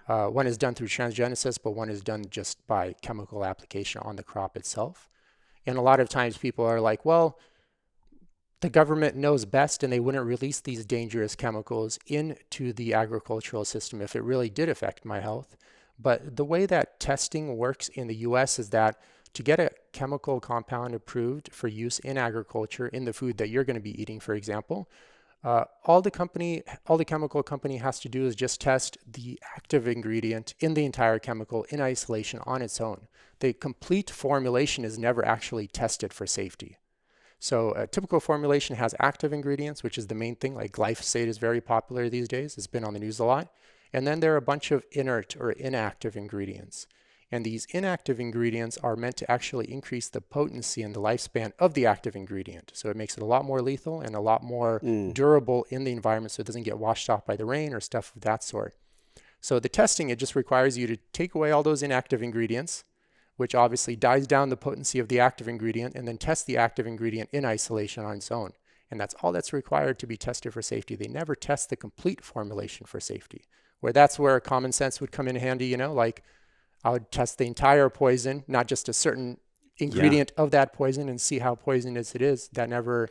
one is done through transgenesis, but one is done just by chemical application on the crop itself. And a lot of times people are like, well, the government knows best and they wouldn't release these dangerous chemicals into the agricultural system if it really did affect my health. But the way that testing works in the US is that to get a chemical compound approved for use in agriculture, in the food that you're going to be eating, for example, all the chemical company has to do is just test the active ingredient in the entire chemical in isolation on its own. The complete formulation is never actually tested for safety. So a typical formulation has active ingredients, which is the main thing, like glyphosate is very popular these days. It's been on the news a lot. And then there are a bunch of inert or inactive ingredients. And these inactive ingredients are meant to actually increase the potency and the lifespan of the active ingredient. So it makes it a lot more lethal and a lot more durable in the environment, so it doesn't get washed off by the rain or stuff of that sort. So the testing, it just requires you to take away all those inactive ingredients, which obviously dies down the potency of the active ingredient, and then test the active ingredient in isolation on its own. And that's all that's required to be tested for safety. They never test the complete formulation for safety, that's where common sense would come in handy, like I would test the entire poison, not just a certain ingredient of that poison, and see how poisonous it is. That never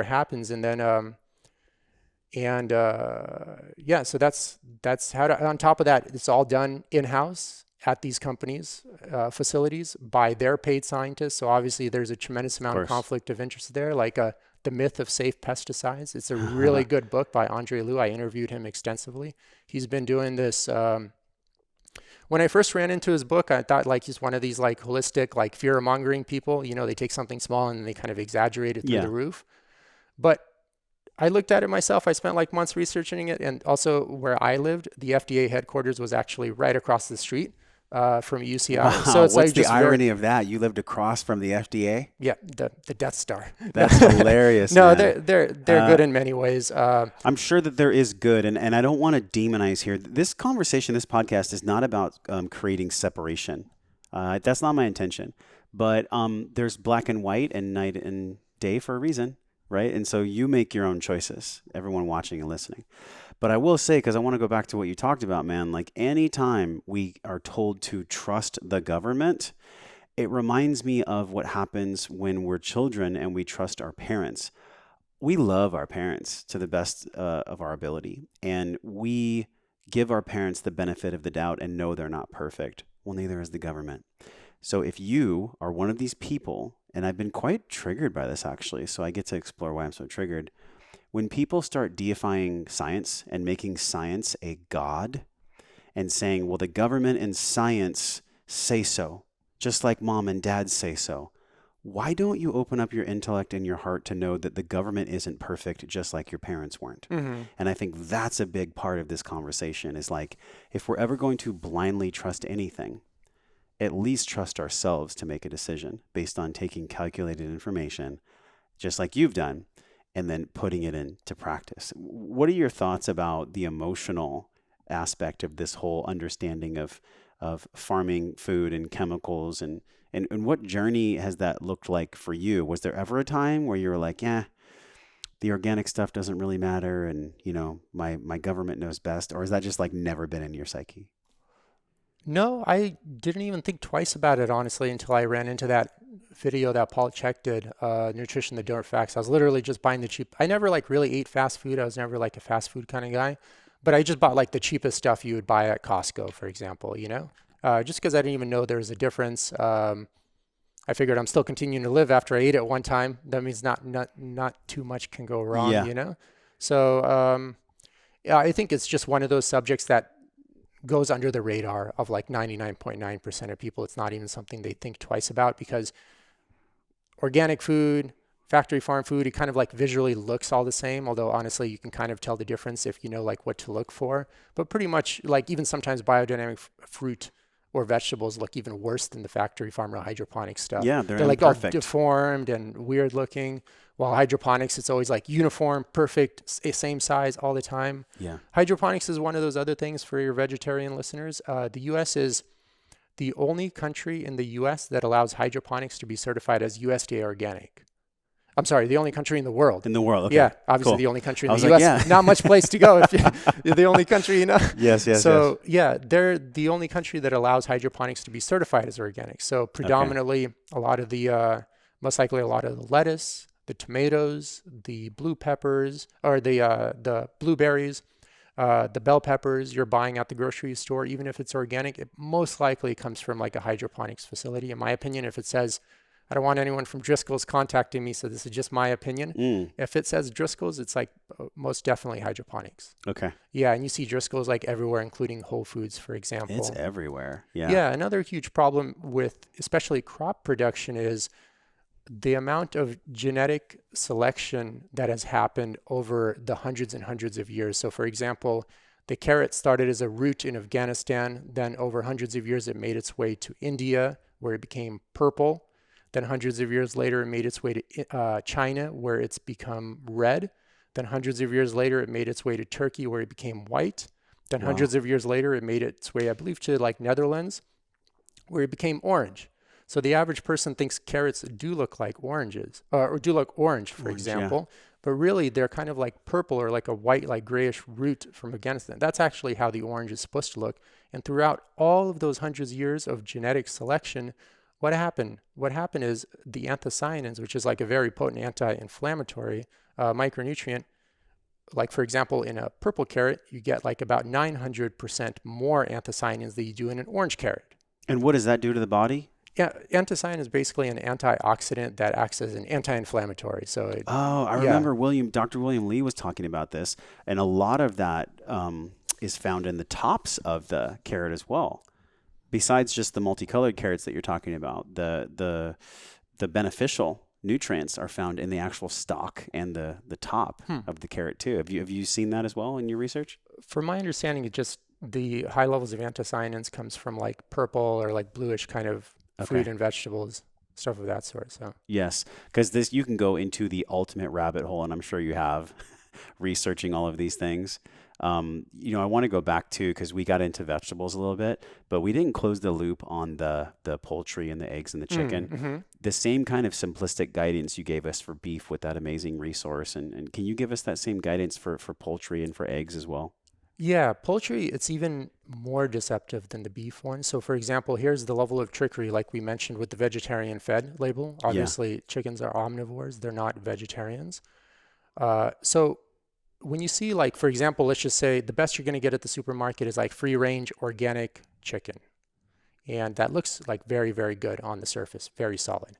happens. And then, so that's how on top of that, it's all done in-house at these companies' facilities by their paid scientists. So obviously there's a tremendous amount of conflict of interest there, like The Myth of Safe Pesticides. It's a really good book by Andre Liu. I interviewed him extensively. He's been doing this. When I first ran into his book, I thought like he's one of these like holistic, like fear-mongering people. They take something small and they kind of exaggerate it through the roof. But I looked at it myself. I spent like months researching it. And also where I lived, the FDA headquarters was actually right across the street. from UCI. So Wow, it's like what's the just very, irony of that? You lived across from the FDA? yeah, the Death Star. That's hilarious, No, man. they're good in many ways. I'm sure that there is good, and I don't want to demonize here. This conversation, this podcast is not about creating separation. That's not my intention. But there's black and white and night and day for a reason, right? And so you make your own choices, everyone watching and listening. But I will say, because I want to go back to what you talked about, man, like anytime we are told to trust the government, it reminds me of what happens when we're children and we trust our parents. We love our parents to the best of our ability, and we give our parents the benefit of the doubt and know they're not perfect. Well, neither is the government. So if you are one of these people, and I've been quite triggered by this actually, so I get to explore why I'm so triggered. When people start deifying science and making science a god and saying, well, the government and science say so, just like mom and dad say so. Why don't you open up your intellect and your heart to know that the government isn't perfect just like your parents weren't? mhm. And I think that's a big part of this conversation is like, if we're ever going to blindly trust anything, at least trust ourselves to make a decision based on taking calculated information, just like you've done, and then putting it into practice. What are your thoughts about the emotional aspect of this whole understanding of farming food and chemicals and what journey has that looked like for you? Was there ever a time where you were like, yeah, the organic stuff doesn't really matter and, you know, my government knows best? Or has that just like never been in your psyche? No, I didn't even think twice about it, honestly, until I ran into that video that Paul Chek did, Nutrition, the Dirt Facts. I was literally just buying the cheap. I never like really ate fast food. I was never like a fast food kind of guy, but I just bought like the cheapest stuff you would buy at Costco, for example, you know, just because I didn't even know there was a difference. I figured I'm still continuing to live after I ate it one time. That means not too much can go wrong, Yeah. you know? So, yeah, I think it's just one of those subjects that goes under the radar of like 99.9% of people. It's not even something they think twice about because organic food, factory farm food, it kind of like visually looks all the same. Although honestly, you can kind of tell the difference if you know like what to look for. But pretty much like even sometimes biodynamic fruit or vegetables look even worse than the factory farm or hydroponic stuff. Yeah, they're They're like all imperfect. deformed and weird looking. While hydroponics, it's always like uniform, perfect, same size all the time. Yeah. Hydroponics is one of those other things for your vegetarian listeners. The U.S. is the only country in the U.S. that allows hydroponics to be certified as USDA organic. I'm sorry, the only country in the world. In the world. Okay. Yeah, obviously Cool. the only country I in was the like, U.S. yeah. Not much place to go if you're the only country, you know. Yes, yes, So yeah, they're the only country that allows hydroponics to be certified as organic. So predominantly, a lot of the, most likely a lot of the lettuce, the tomatoes, the blue peppers, or the blueberries, the bell peppers you're buying at the grocery store, even if it's organic, it most likely comes from like a hydroponics facility. In my opinion, if it says, I don't want anyone from Driscoll's contacting me, so this is just my opinion. Mm, If it says Driscoll's, it's like most definitely hydroponics. okay. Yeah, and you see Driscoll's like everywhere, including Whole Foods, for example. It's everywhere. Yeah. Yeah, another huge problem with especially crop production is the amount of genetic selection that has happened over the hundreds and hundreds of years. So, for example, the carrot started as a root in Afghanistan. Then, over hundreds of years, it made its way to India, where it became purple. Then, hundreds of years later, it made its way to China, where it's become red. Then, hundreds of years later, it made its way to Turkey, where it became white. Then, Wow. hundreds of years later, it made its way, I believe, to like Netherlands, where it became orange. So the average person thinks carrots do look like oranges, or do look orange, for Orange, yeah. example, but really they're kind of like purple or like a white, like grayish root from Afghanistan. That's actually how the orange is supposed to look. And throughout all of those hundreds of years of genetic selection, what happened? What happened is the anthocyanins, which is like a very potent anti-inflammatory micronutrient, like for example, in a purple carrot, you get like about 900% more anthocyanins than you do in an orange carrot. And what does that do to the body? Yeah, anthocyanin is basically an antioxidant that acts as an anti-inflammatory. So Oh, I remember Dr. William Lee was talking about this, and a lot of that is found in the tops of the carrot as well. Besides just the multicolored carrots that you're talking about, the beneficial nutrients are found in the actual stalk and the top of the carrot too. Have you seen that as well in your research? from my understanding, it just the high levels of anthocyanins comes from like purple or like bluish kind of fruit Okay. and vegetables, stuff of that sort. So Yes, because this you can go into the ultimate rabbit hole, and I'm sure you have researching all of these things. I want to go back to because we got into vegetables a little bit, but we didn't close the loop on the poultry and the eggs and the chicken. mm-hmm. The same kind of simplistic guidance you gave us for beef with that amazing resource, and can you give us that same guidance for poultry and for eggs as well? Yeah, poultry, it's even more deceptive than the beef one. So, for example, here's the level of trickery, like we mentioned with the vegetarian fed label. Yeah, Obviously, chickens are omnivores, they're not vegetarians. So, when you see, like, for example, let's just say the best you're going to get at the supermarket is like free range organic chicken. And that looks like very, very good on the surface, very solid.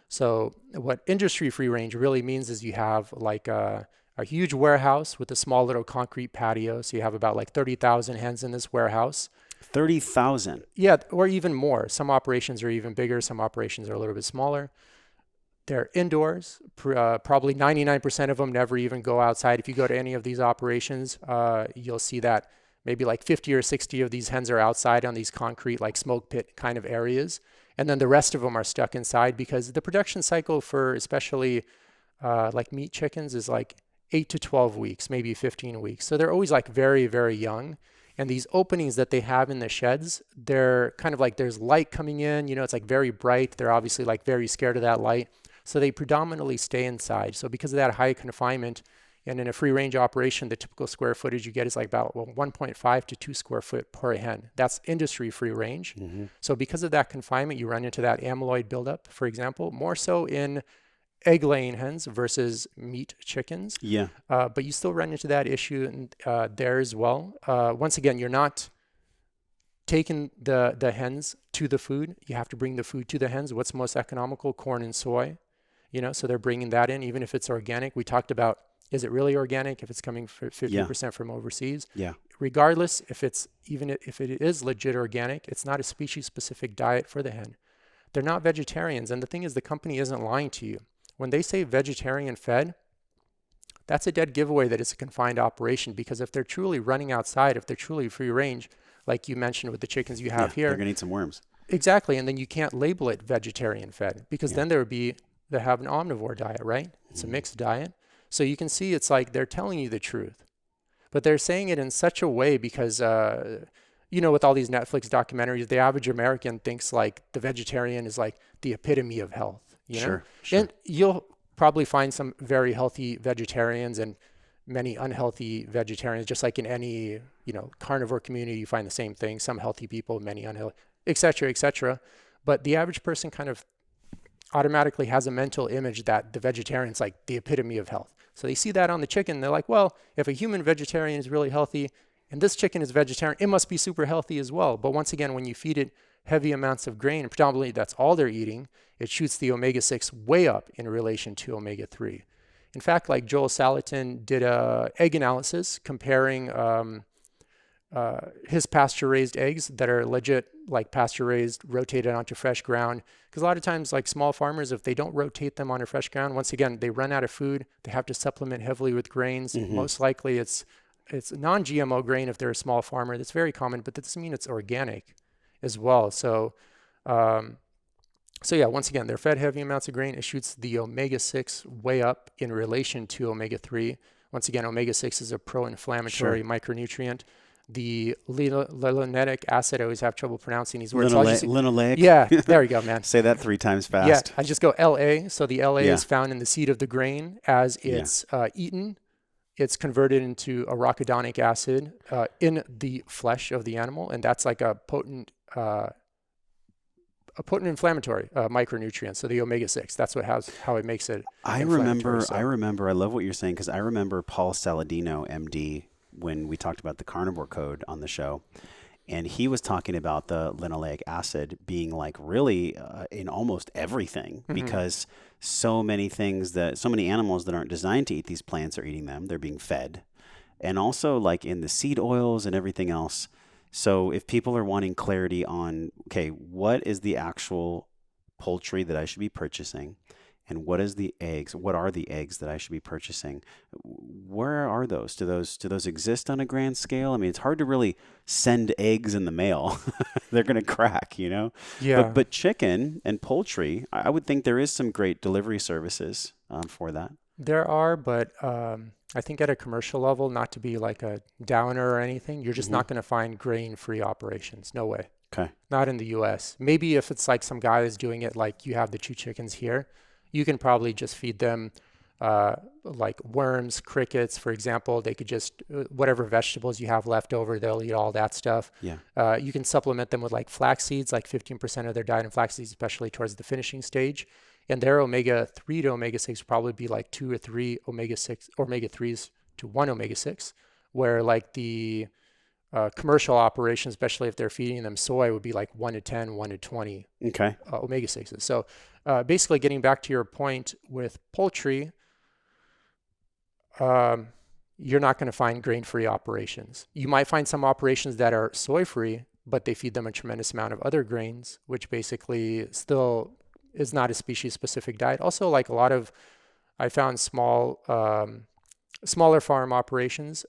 So what industry free range really means is you have like a huge warehouse with a small little concrete patio. So you have about like 30,000 hens in this warehouse. 30,000. Yeah, or even more. Some operations are even bigger. Some operations are a little bit smaller. They're indoors. Probably 99% of them never even go outside. If you go to any of these operations, you'll see that maybe like 50 or 60 of these hens are outside on these concrete, like smoke pit kind of areas. And then the rest of them are stuck inside because the production cycle for especially like meat chickens is like 8 to 12 weeks, maybe 15 weeks. So they're always like very, very young. And these openings that they have in the sheds, they're kind of like there's light coming in, it's like very bright. They're obviously like very scared of that light. So they predominantly stay inside. So because of that high confinement, and in a free range operation, the typical square footage you get is like about 1.5 to 2 square foot per hen. That's industry free range. Hmm. So because of that confinement, you run into that amyloid buildup, for example, more so in egg laying hens versus meat chickens. Yeah. But you still run into that issue there as well. Once again, you're not taking the hens to the food. You have to bring the food to the hens. What's most economical? Corn and soy. So they're bringing that in, even if it's organic. We talked about, is it really organic if it's coming for Yeah. 50% from overseas? Yeah. Regardless, if it is legit organic, it's not a species specific diet for the hen. They're not vegetarians. And the thing is, the company isn't lying to you. When they say vegetarian fed, that's a dead giveaway that it's a confined operation, because if they're truly running outside, if they're truly free range, like you mentioned with the chickens you Yeah. have They're here, gonna eat some worms. exactly. And then you can't label it vegetarian fed because Yeah. then they have an omnivore diet, right? It's a Mhm. mixed diet. So you can see it's like they're telling you the truth, but they're saying it in such a way because, with all these Netflix documentaries, the average American thinks like the vegetarian is like the epitome of health. Sure. Sure. And you'll probably find some very healthy vegetarians and many unhealthy vegetarians, just like in any, carnivore community, you find the same thing, some healthy people, many unhealthy, et cetera, et cetera. But the average person kind of automatically has a mental image that the vegetarian's like the epitome of health. So they see that on the chicken. They're like, well, if a human vegetarian is really healthy and this chicken is vegetarian, it must be super healthy as well. But once again, when you feed it heavy amounts of grain, and predominantly that's all they're eating, it shoots the omega-6 way up in relation to omega-3. In fact, like Joel Salatin did a egg analysis comparing his pasture-raised eggs that are legit, like pasture-raised, rotated onto fresh ground. Because a lot of times, like small farmers, if they don't rotate them onto fresh ground, once again, they run out of food. They have to supplement heavily with grains. Hmm. Most likely, it's non-GMO grain if they're a small farmer. That's very common, but that doesn't mean it's organic as well. Um, so yeah, once again, they're fed heavy amounts of grain. It shoots the omega-6 way up in relation to omega-3. Once again, omega-6 is a pro-inflammatory Sure. micronutrient. The linoleic acid, I always have trouble pronouncing these words. So Linoleic. yeah, there you go, man. Say that 3 times Yeah, fast. I just go La. So the La Yeah. is found in the seed of the grain. As Yeah. it's eaten, it's converted into arachidonic acid in the flesh of the animal, and that's like a potent inflammatory micronutrient. So the omega-6, that's how it makes it I inflammatory. remember. I So remember. I love what you're saying because I remember Paul Saladino, MD, when we talked about the carnivore code on the show, and he was talking about the linoleic acid being like really in almost everything mhm. because so many animals that aren't designed to eat these plants are eating them. They're being fed, and also like in the seed oils and everything else. So if people are wanting clarity on, okay, what is the actual poultry that I should be purchasing? and what is the eggs? What are the eggs that I should be purchasing? Where are those? Do those exist on a grand scale? I mean, it's hard to really send eggs in the mail. They're going to crack, you know. But Yeah. but chicken and poultry, I would think there is some great delivery services for that. There are, but I think at a commercial level, not to be like a downer or anything, you're just Hmm. not going to find grain-free operations. No way. Okay. Not in the US. Maybe if it's like some guy is doing it like you have the chew chickens here, you can probably just feed them like worms, crickets, for example. They could just, whatever vegetables you have left over, they'll eat all that stuff. Yeah. You can supplement them with like flax seeds, like 15% of their diet in flax seeds, especially towards the finishing stage. And their omega 3 to omega 6 probably be like 2 or 3 omega 6 or omega 3s to one omega 6, where like the commercial operations, especially if they're feeding them soy, would be like 1 to 10, 1 to 20 Okay. omega 6s. So basically, getting back to your point with poultry, um, you're not going to find grain-free operations. You might find some operations that are soy-free, but they feed them a tremendous amount of other grains, which basically still is not a species-specific diet. Also, like a lot of, I found smaller farm operations.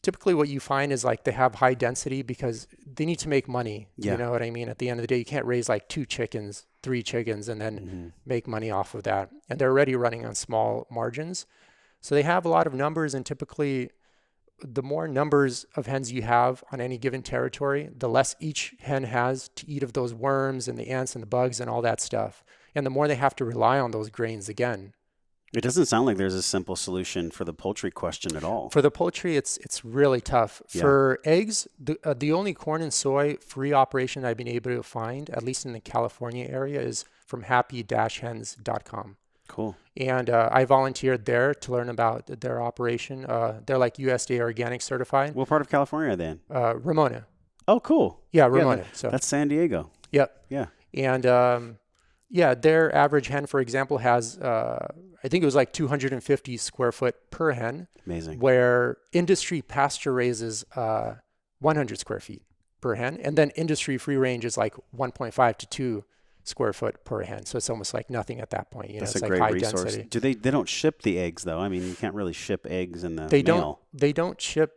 Typically what you find is like they have high density because they need to make money. You Yeah. know what I mean? At the end of the day, you can't raise like 2 chickens, 3 chickens, and then Hmm. make money off of that. And they're already running on small margins. So they have a lot of numbers, and typically the more numbers of hens you have on any given territory, the less each hen has to eat of those worms and the ants and the bugs and all that stuff. And the more they have to rely on those grains again. It doesn't sound like there's a simple solution for the poultry question at all. For the poultry, it's really tough. Yeah. For eggs, the only corn and soy free operation I've been able to find, at least in the California area, is from happy-hens.com. Cool. And I volunteered there to learn about their operation. They're like USDA organic certified. What part of California are they in? Ramona. Oh, cool. Yeah, Yeah, Ramona. So, that's San Diego. yep. Yeah. And yeah, their average hen, for example, has, I think it was like 250 square foot per hen, Amazing. where industry pasture raises 100 square feet per hen. And then industry free range is like 1.5 to 2 square foot per hen. So it's almost like nothing at that point. That's it's a like great high resource. density. Do they don't ship the eggs though? I mean, you can't really ship eggs in the They mail. don't ship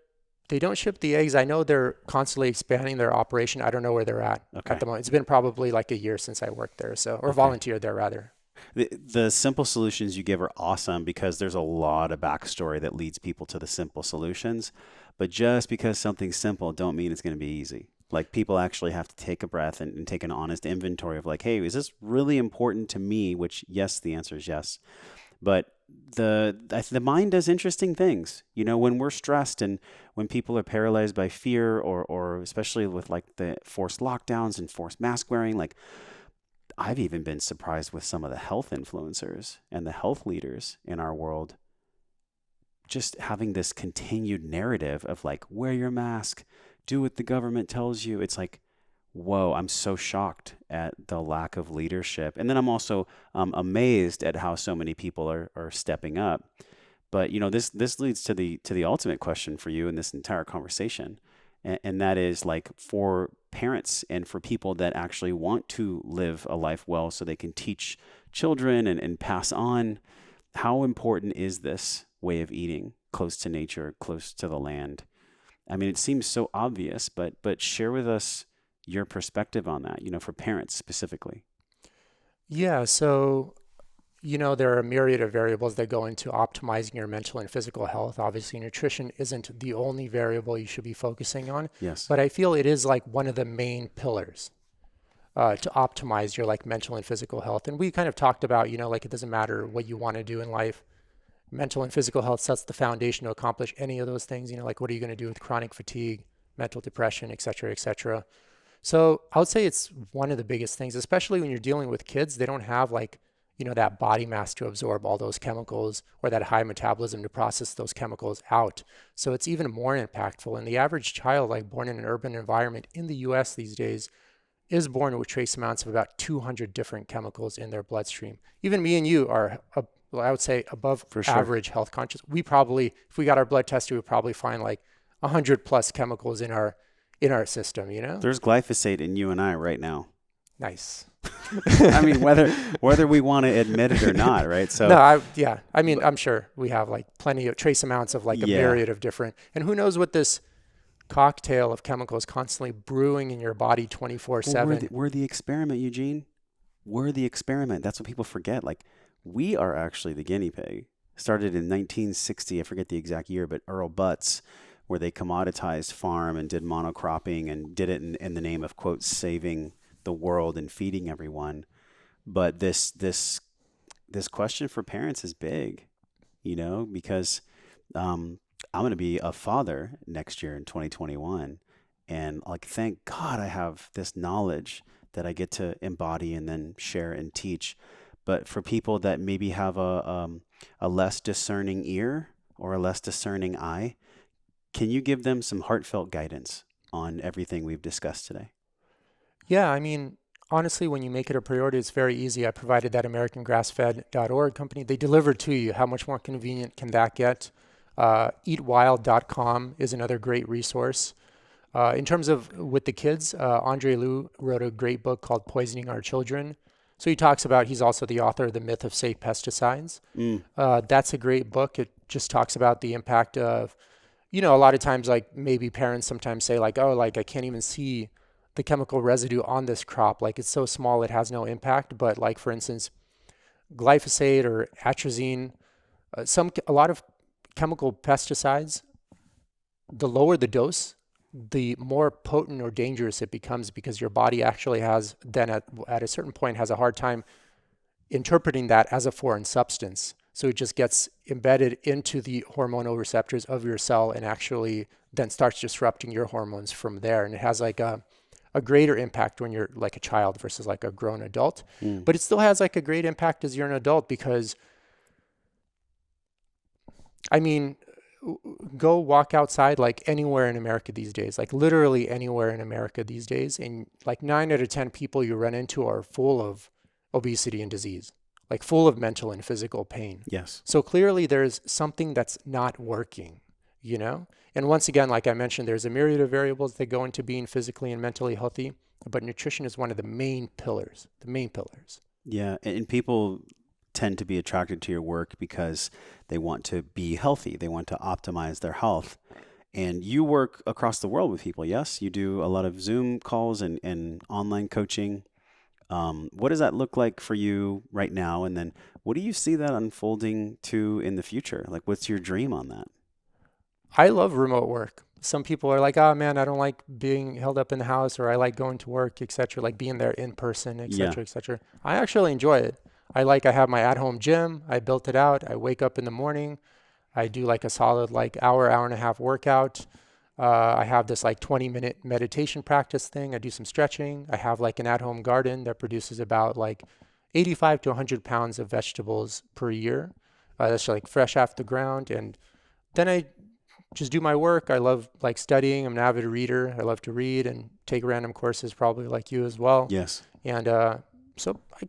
the eggs. I know they're constantly expanding their operation. I don't know where they're at Okay. the moment. It's been probably like a year since I worked there, or Okay. volunteered there rather. The simple solutions you give are awesome because there's a lot of backstory that leads people to the simple solutions. But just because something's simple don't mean it's going to be easy. Like people actually have to take a breath and take an honest inventory of like, hey, is this really important to me? Which yes, the answer is yes. But the mind does interesting things. You know, when we're stressed and when people are paralyzed by fear or especially with like the forced lockdowns and forced mask wearing, like I've even been surprised with some of the health influencers and the health leaders in our world just having this continued narrative of like, wear your mask, do what the government tells you. It's like, whoa, I'm so shocked at the lack of leadership. And then I'm also amazed at how so many people are stepping up. But, you know, this leads to the ultimate question for you in this entire conversation. And that is like for parents and for people that actually want to live a life well so they can teach children and pass on, how important is this way of eating close to nature, close to the land? I mean, it seems so obvious, but share with us your perspective on that, you know, for parents specifically. Yeah, so there are a myriad of variables that go into optimizing your mental and physical health. Obviously, nutrition isn't the only variable you should be focusing on, Yes. but I feel it is like one of the main pillars to optimize your like mental and physical health. And we kind of talked about, like it doesn't matter what you want to do in life. Mental and physical health sets the foundation to accomplish any of those things. Like what are you going to do with chronic fatigue, mental depression, et cetera, et cetera. So I would say it's one of the biggest things, especially when you're dealing with kids. They don't have like, that body mass to absorb all those chemicals or that high metabolism to process those chemicals out. So it's even more impactful. And the average child, like born in an urban environment in the US these days, is born with trace amounts of about 200 different chemicals in their bloodstream. Even me and you are, I would say, above For sure. average health conscious. We probably, if we got our blood tested, we would probably find like 100 plus chemicals in our system, There's glyphosate in you and I right now. Nice. I mean, whether we want to admit it or not, right? No, So, yeah. I mean, but I'm sure we have like plenty of trace amounts of like a yeah. myriad of different, and who knows what this cocktail of chemicals constantly brewing in your body Well, 24/7. we're the experiment, Eugene. We're the experiment. That's what people forget. Like, we are actually the guinea pig. Started in 1960, I forget the exact year, but Earl Butz, where they commoditized farm and did monocropping and did it in the name of, quote, saving the world and feeding everyone. But this question for parents is big, because I'm going to be a father next year in 2021. And like, thank God I have this knowledge that I get to embody and then share and teach. But for people that maybe have a less discerning ear or a less discerning eye, can you give them some heartfelt guidance on everything we've discussed today? Yeah, I mean, honestly, when you make it a priority, it's very easy. I provided that AmericanGrassFed.org company. They deliver to you. How much more convenient can that get? Eatwild.com is another great resource. In terms of with the kids, Andre Lou wrote a great book called Poisoning Our Children. So he talks about, he's also the author of The Myth of Safe Pesticides. Mm, That's a great book. It just talks about the impact of, a lot of times, like maybe parents sometimes say like, oh, like I can't even see the chemical residue on this crop. Like it's so small, it has no impact. But like, for instance, glyphosate or atrazine, a lot of chemical pesticides, the lower the dose, the more potent or dangerous it becomes because your body actually has then at a certain point has a hard time interpreting that as a foreign substance. So it just gets embedded into the hormonal receptors of your cell and actually then starts disrupting your hormones from there. And it has like a greater impact when you're like a child versus like a grown adult. mm. But it still has like a great impact as you're an adult because, I mean, go walk outside like anywhere in America these days, like literally anywhere in America these days. And like 9 out of 10 people you run into are full of obesity and disease, like full of mental and physical pain. Yes. So clearly there's something that's not working, you know? And once again, like I mentioned, there's a myriad of variables that go into being physically and mentally healthy, but nutrition is one of the main pillars. Yeah. And people tend to be attracted to your work because they want to be healthy. They want to optimize their health. And you work across the world with people, yes? You do a lot of Zoom calls and online coaching. What does that look like for you right now? And then what do you see that unfolding to in the future? Like, what's your dream on that? I love remote work. Some people are like, oh man, I don't like being held up in the house, or I like going to work, etc., like being there in person, Yeah. etc., etc. I actually enjoy it. I have my at-home gym. I built it out. I wake up in the morning. I do like a solid like hour and a half workout. I have this like 20-minute meditation practice thing. I do some stretching. I have like an at-home garden that produces about like 85 to 100 pounds of vegetables per year. That's like fresh off the ground. And then I just do my work. I love like studying. I'm an avid reader. I love to read and take random courses, probably like you as well. Yes. And so I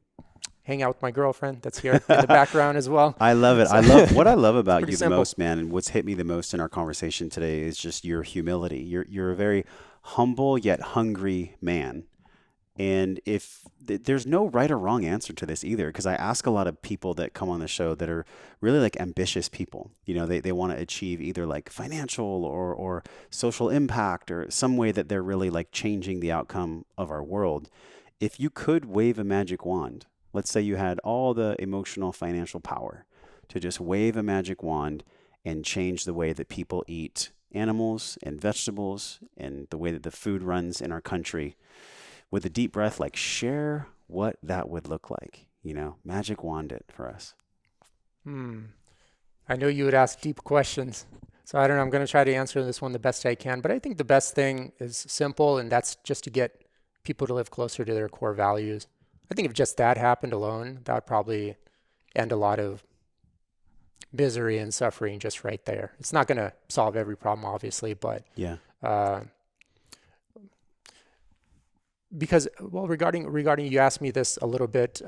hang out with my girlfriend that's here in the background as well. I love it. So I love what I love it's about pretty you the simple. most, man, and what's hit me the most in our conversation today is just your humility. You're a very humble yet hungry man. And there's no right or wrong answer to this either, because I ask a lot of people that come on the show that are really like ambitious people. They want to achieve either like financial or social impact or some way that they're really like changing the outcome of our world. If you could wave a magic wand, let's say you had all the emotional, financial power to just wave a magic wand and change the way that people eat animals and vegetables and the way that the food runs in our country with a deep breath, like share what that would look like, magic wand it for us. Hmm. I know you would ask deep questions. So I don't know. I'm going to try to answer this one the best I can. But I think the best thing is simple, and that's just to get people to live closer to their core values. I think if just that happened alone, that would probably end a lot of misery and suffering just right there. It's not going to solve every problem, obviously, but Yeah. uh, because, well, regarding you asked me this a little bit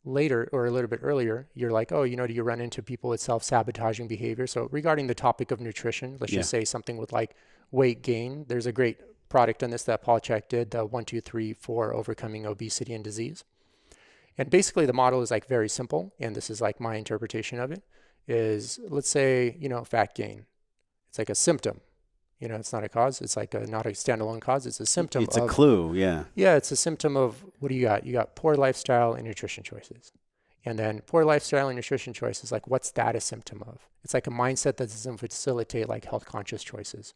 later or a little bit earlier. You're like, oh, do you run into people with self-sabotaging behavior? So regarding the topic of nutrition, let's Yeah. just say something with like weight gain. There's a great product on this that Paul Chek did, the 1, 2, 3, 4 overcoming obesity and disease. And basically the model is like very simple, and this is like my interpretation of it, is let's say, fat gain. It's like a symptom. It's not a cause. It's like not a standalone cause. It's a symptom It's a of, clue, yeah. yeah, it's a symptom of, what do you got? You got poor lifestyle and nutrition choices. And then poor lifestyle and nutrition choices, like what's that a symptom of? It's like a mindset that doesn't facilitate like health conscious choices.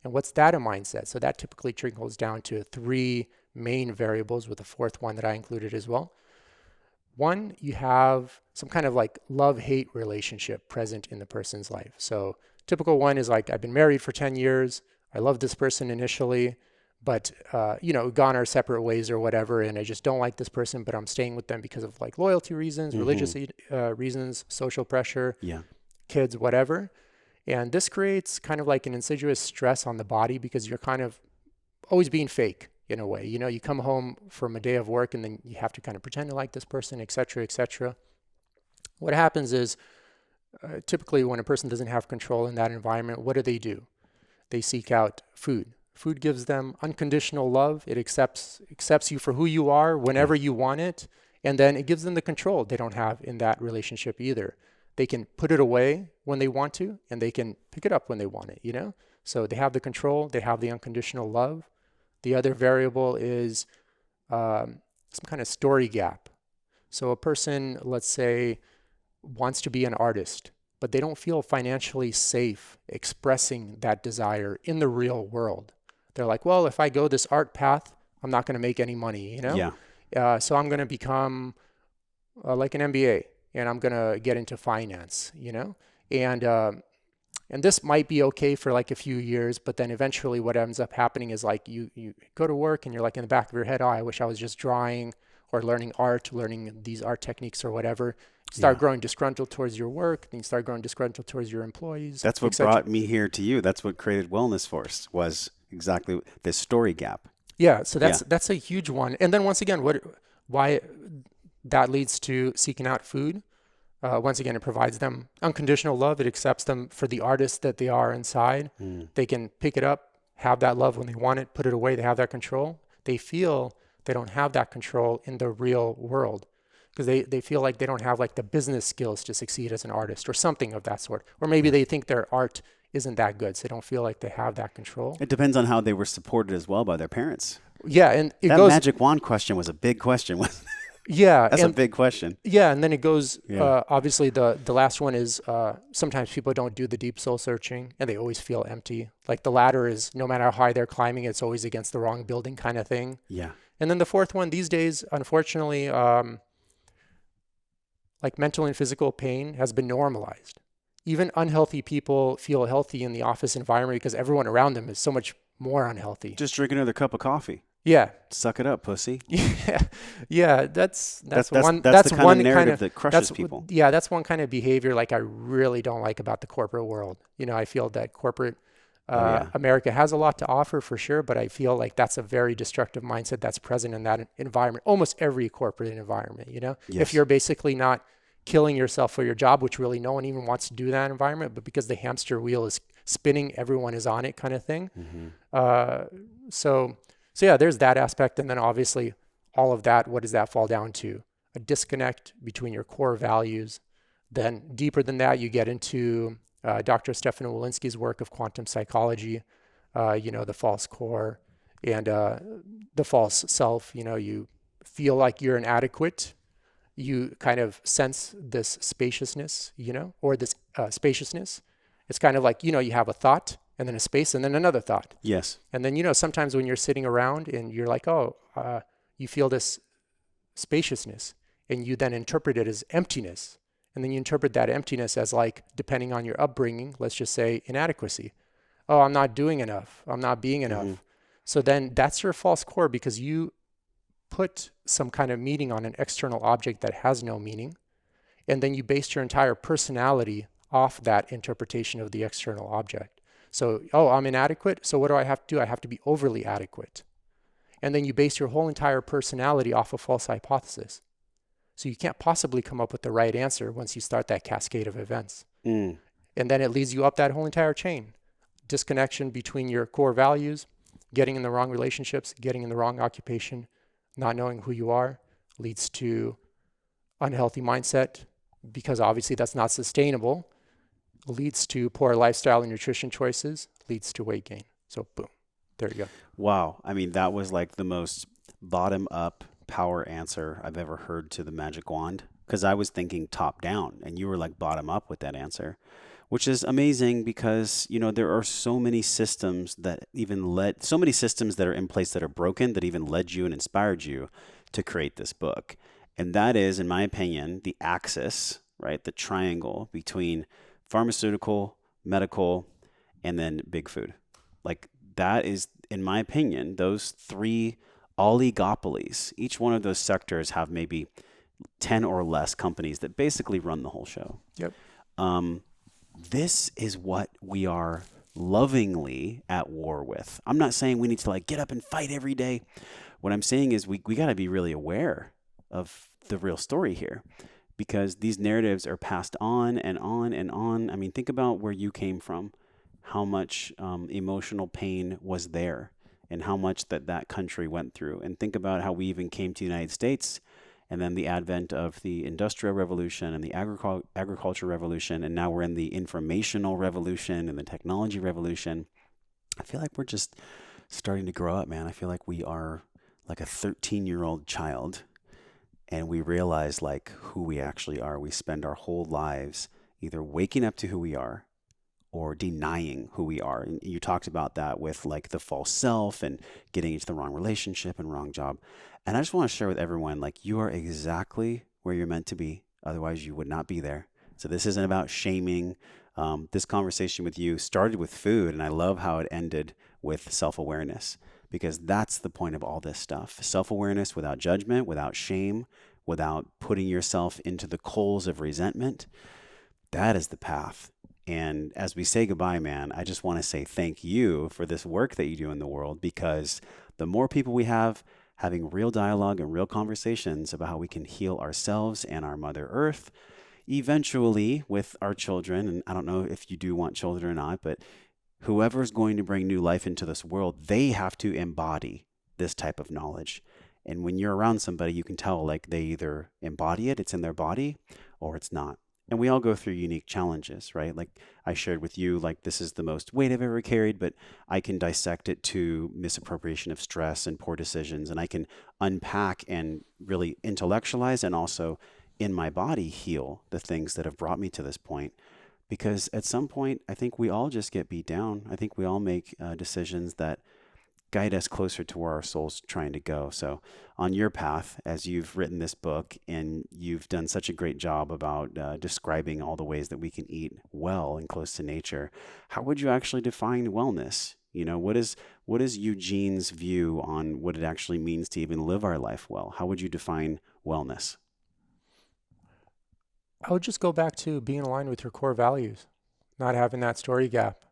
And what's that a mindset? So that typically trickles down to 3 main variables, with a 4th one that I included as well. One, you have some kind of like love-hate relationship present in the person's life. So typical one is like, I've been married for 10 years. I love this person initially, but, gone our separate ways or whatever. And I just don't like this person, but I'm staying with them because of like loyalty reasons, religious reasons, social pressure, Yeah. kids, whatever. And this creates kind of like an insidious stress on the body, because you're kind of always being fake in a way. You come home from a day of work and then you have to kind of pretend to like this person, et cetera, et cetera. What happens is typically when a person doesn't have control in that environment, what do? They seek out food. Food gives them unconditional love. It accepts you for who you are whenever you want it. And then it gives them the control they don't have in that relationship either. They can put it away when they want to, and they can pick it up when they want it, So they have the control, they have the unconditional love. The other variable is some kind of story gap. So a person, let's say, wants to be an artist, but they don't feel financially safe expressing that desire in the real world. They're like, well, if I go this art path, I'm not going to make any money, Yeah. So I'm going to become like an MBA, and I'm going to get into finance, and this might be okay for like a few years, but then eventually what ends up happening is like you go to work and you're like in the back of your head, oh, I wish I was just drawing or learning art, learning these art techniques or whatever. You start growing disgruntled towards your work, then you start growing disgruntled towards your employees. That's what brought me here to you. That's what created Wellness Force, was exactly this story gap. Yeah, so that's a huge one. And then once again, why that leads to seeking out food. Once again, it provides them unconditional love. It accepts them for the artist that they are inside. They can pick it up, have that love when they want it, put it away. They have that control. They feel they don't have that control in the real world, because they feel like they don't have like the business skills to succeed as an artist or something of that sort. Or maybe they think their art isn't that good, so they don't feel like they have that control. It depends on how they were supported as well by their parents. Yeah, and that magic wand question was a big question, wasn't it? Yeah. That's a big question. Yeah, and then it goes, obviously the last one is sometimes people don't do the deep soul searching and they always feel empty. Like the ladder is, no matter how high they're climbing, it's always against the wrong building kind of thing. Yeah. And then the 4th one these days, unfortunately, like mental and physical pain has been normalized. Even unhealthy people feel healthy in the office environment because everyone around them is so much more unhealthy. Just drink another cup of coffee. Yeah. Suck it up, pussy. Yeah. That's one. That's the kind one of narrative kind of, that crushes people. Yeah, that's one kind of behavior like I really don't like about the corporate world. I feel that corporate America has a lot to offer for sure, but I feel like that's a very destructive mindset that's present in that environment. Almost every corporate environment. Yes. If you're basically not killing yourself for your job, which really no one even wants to do in that environment, but because the hamster wheel is spinning, everyone is on it, kind of thing. So yeah, there's that aspect. And then obviously all of that, what does that fall down to? A disconnect between your core values. Then deeper than that, you get into Dr. Stefan Walensky's work of quantum psychology, the false core and the false self. You feel like you're inadequate. You kind of sense this spaciousness, or this spaciousness. It's kind of like, you have a thought and then a space and then another thought. Yes. And then, sometimes when you're sitting around and you're like, you feel this spaciousness and you then interpret it as emptiness. And then you interpret that emptiness as like, depending on your upbringing, let's just say inadequacy. Oh, I'm not doing enough. I'm not being enough. So then that's your false core, because you put some kind of meaning on an external object that has no meaning. And then you based your entire personality off that interpretation of the external object. So, I'm inadequate. So what do I have to do? I have to be overly adequate. And then you base your whole entire personality off a false hypothesis. So you can't possibly come up with the right answer once you start that cascade of events. And then it leads you up that whole entire chain. Disconnection between your core values, getting in the wrong relationships, getting in the wrong occupation, not knowing who you are, leads to unhealthy mindset, because obviously that's not sustainable, leads to poor lifestyle and nutrition choices, leads to weight gain. So boom, there you go. Wow. I mean, that was like the most bottom up power answer I've ever heard to the magic wand. Because I was thinking top down and you were like bottom up with that answer, which is amazing because, there are so many systems that so many systems that are in place that are broken that even led you and inspired you to create this book. And that is, in my opinion, the axis, right? The triangle between pharmaceutical, medical, and then big food. Like that is, in my opinion, those three oligopolies. Each one of those sectors have maybe 10 or less companies that basically run the whole show. Yep. This is what we are lovingly at war with. I'm not saying we need to like get up and fight every day. What I'm saying is we got to be really aware of the real story here, because these narratives are passed on and on and on. I mean, think about where you came from, how much emotional pain was there and how much that country went through. And think about how we even came to the United States, and then the advent of the Industrial Revolution and the agriculture revolution, and now we're in the informational revolution and the technology revolution. I feel like we're just starting to grow up, man. I feel like we are like a 13-year-old child, and we realize like who we actually are. We spend our whole lives either waking up to who we are or denying who we are. And you talked about that with like the false self and getting into the wrong relationship and wrong job. And I just want to share with everyone, like, you are exactly where you're meant to be. Otherwise, you would not be there. So this isn't about shaming. This conversation with you started with food, and I love how it ended with self-awareness, because that's the point of all this stuff. Self-awareness without judgment, without shame, without putting yourself into the coals of resentment. That is the path. And as we say goodbye, man, I just want to say thank you for this work that you do in the world, because the more people we have having real dialogue and real conversations about how we can heal ourselves and our Mother Earth, eventually with our children, and I don't know if you do want children or not, but whoever's going to bring new life into this world, they have to embody this type of knowledge. And when you're around somebody, you can tell like they either embody it, it's in their body, or it's not. And we all go through unique challenges, right? Like I shared with you, like this is the most weight I've ever carried, but I can dissect it to misappropriation of stress and poor decisions. And I can unpack and really intellectualize and also in my body heal the things that have brought me to this point. Because at some point, I think we all just get beat down. I think we all make decisions that guide us closer to where our soul's trying to go. So on your path, as you've written this book and you've done such a great job about describing all the ways that we can eat well and close to nature, how would you actually define wellness? What is Eugene's view on what it actually means to even live our life well? How would you define wellness? I would just go back to being aligned with your core values, not having that story gap.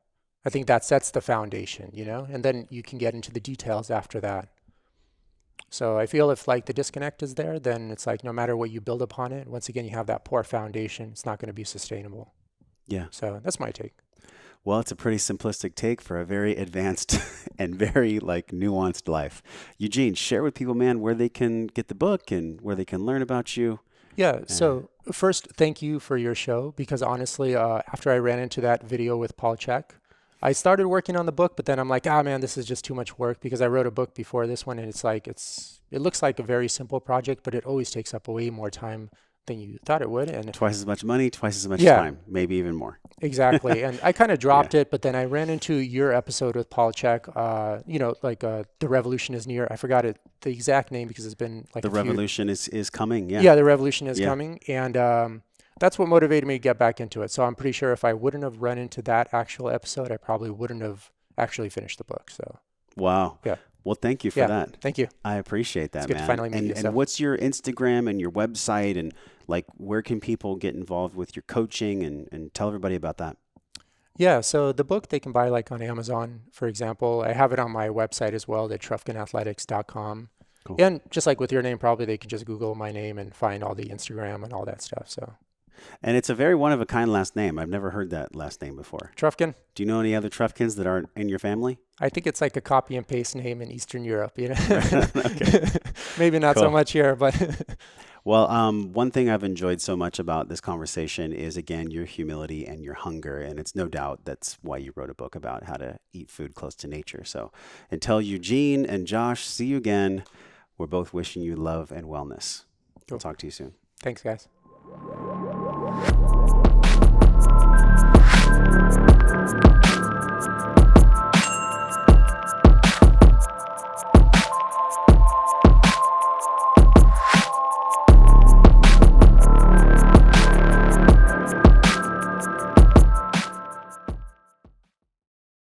I think that sets the foundation, and then you can get into the details after that. So I feel if like the disconnect is there, then it's like no matter what you build upon it, once again, you have that poor foundation. It's not going to be sustainable. Yeah. So that's my take. Well, it's a pretty simplistic take for a very advanced and very like nuanced life. Eugene, share with people, man, where they can get the book and where they can learn about you. Yeah. So first, thank you for your show, because honestly, after I ran into that video with Paul Chek, I started working on the book, but then I'm like, man, this is just too much work, because I wrote a book before this one, and it's like, it looks like a very simple project, but it always takes up way more time than you thought it would. And twice as much money, twice as much time, maybe even more. Exactly. And I kind of dropped it, but then I ran into your episode with Paul Chek, The Revolution is Near. I forgot the exact name because it's been like The Revolution is coming. Yeah. Yeah, The Revolution is coming. And that's what motivated me to get back into it. So I'm pretty sure if I wouldn't have run into that actual episode, I probably wouldn't have actually finished the book. So. Wow. Yeah. Well, thank you for that. Thank you. I appreciate that, it's good man. To finally meet you, and what's your Instagram and your website, and like where can people get involved with your coaching, and tell everybody about that? Yeah, so the book they can buy like on Amazon, for example. I have it on my website as well, at trufkinathletics.com. Cool. And just like with your name, probably they can just Google my name and find all the Instagram and all that stuff. So. And it's a very one-of-a-kind last name. I've never heard that last name before. Trufkin. Do you know any other Trufkins that aren't in your family? I think it's like a copy and paste name in Eastern Europe. Okay. Maybe not Cool. so much here, but... Well, one thing I've enjoyed so much about this conversation is, again, your humility and your hunger. And it's no doubt that's why you wrote a book about how to eat food close to nature. So until Eugene and Josh see you again, we're both wishing you love and wellness. We'll Cool. talk to you soon. Thanks, guys.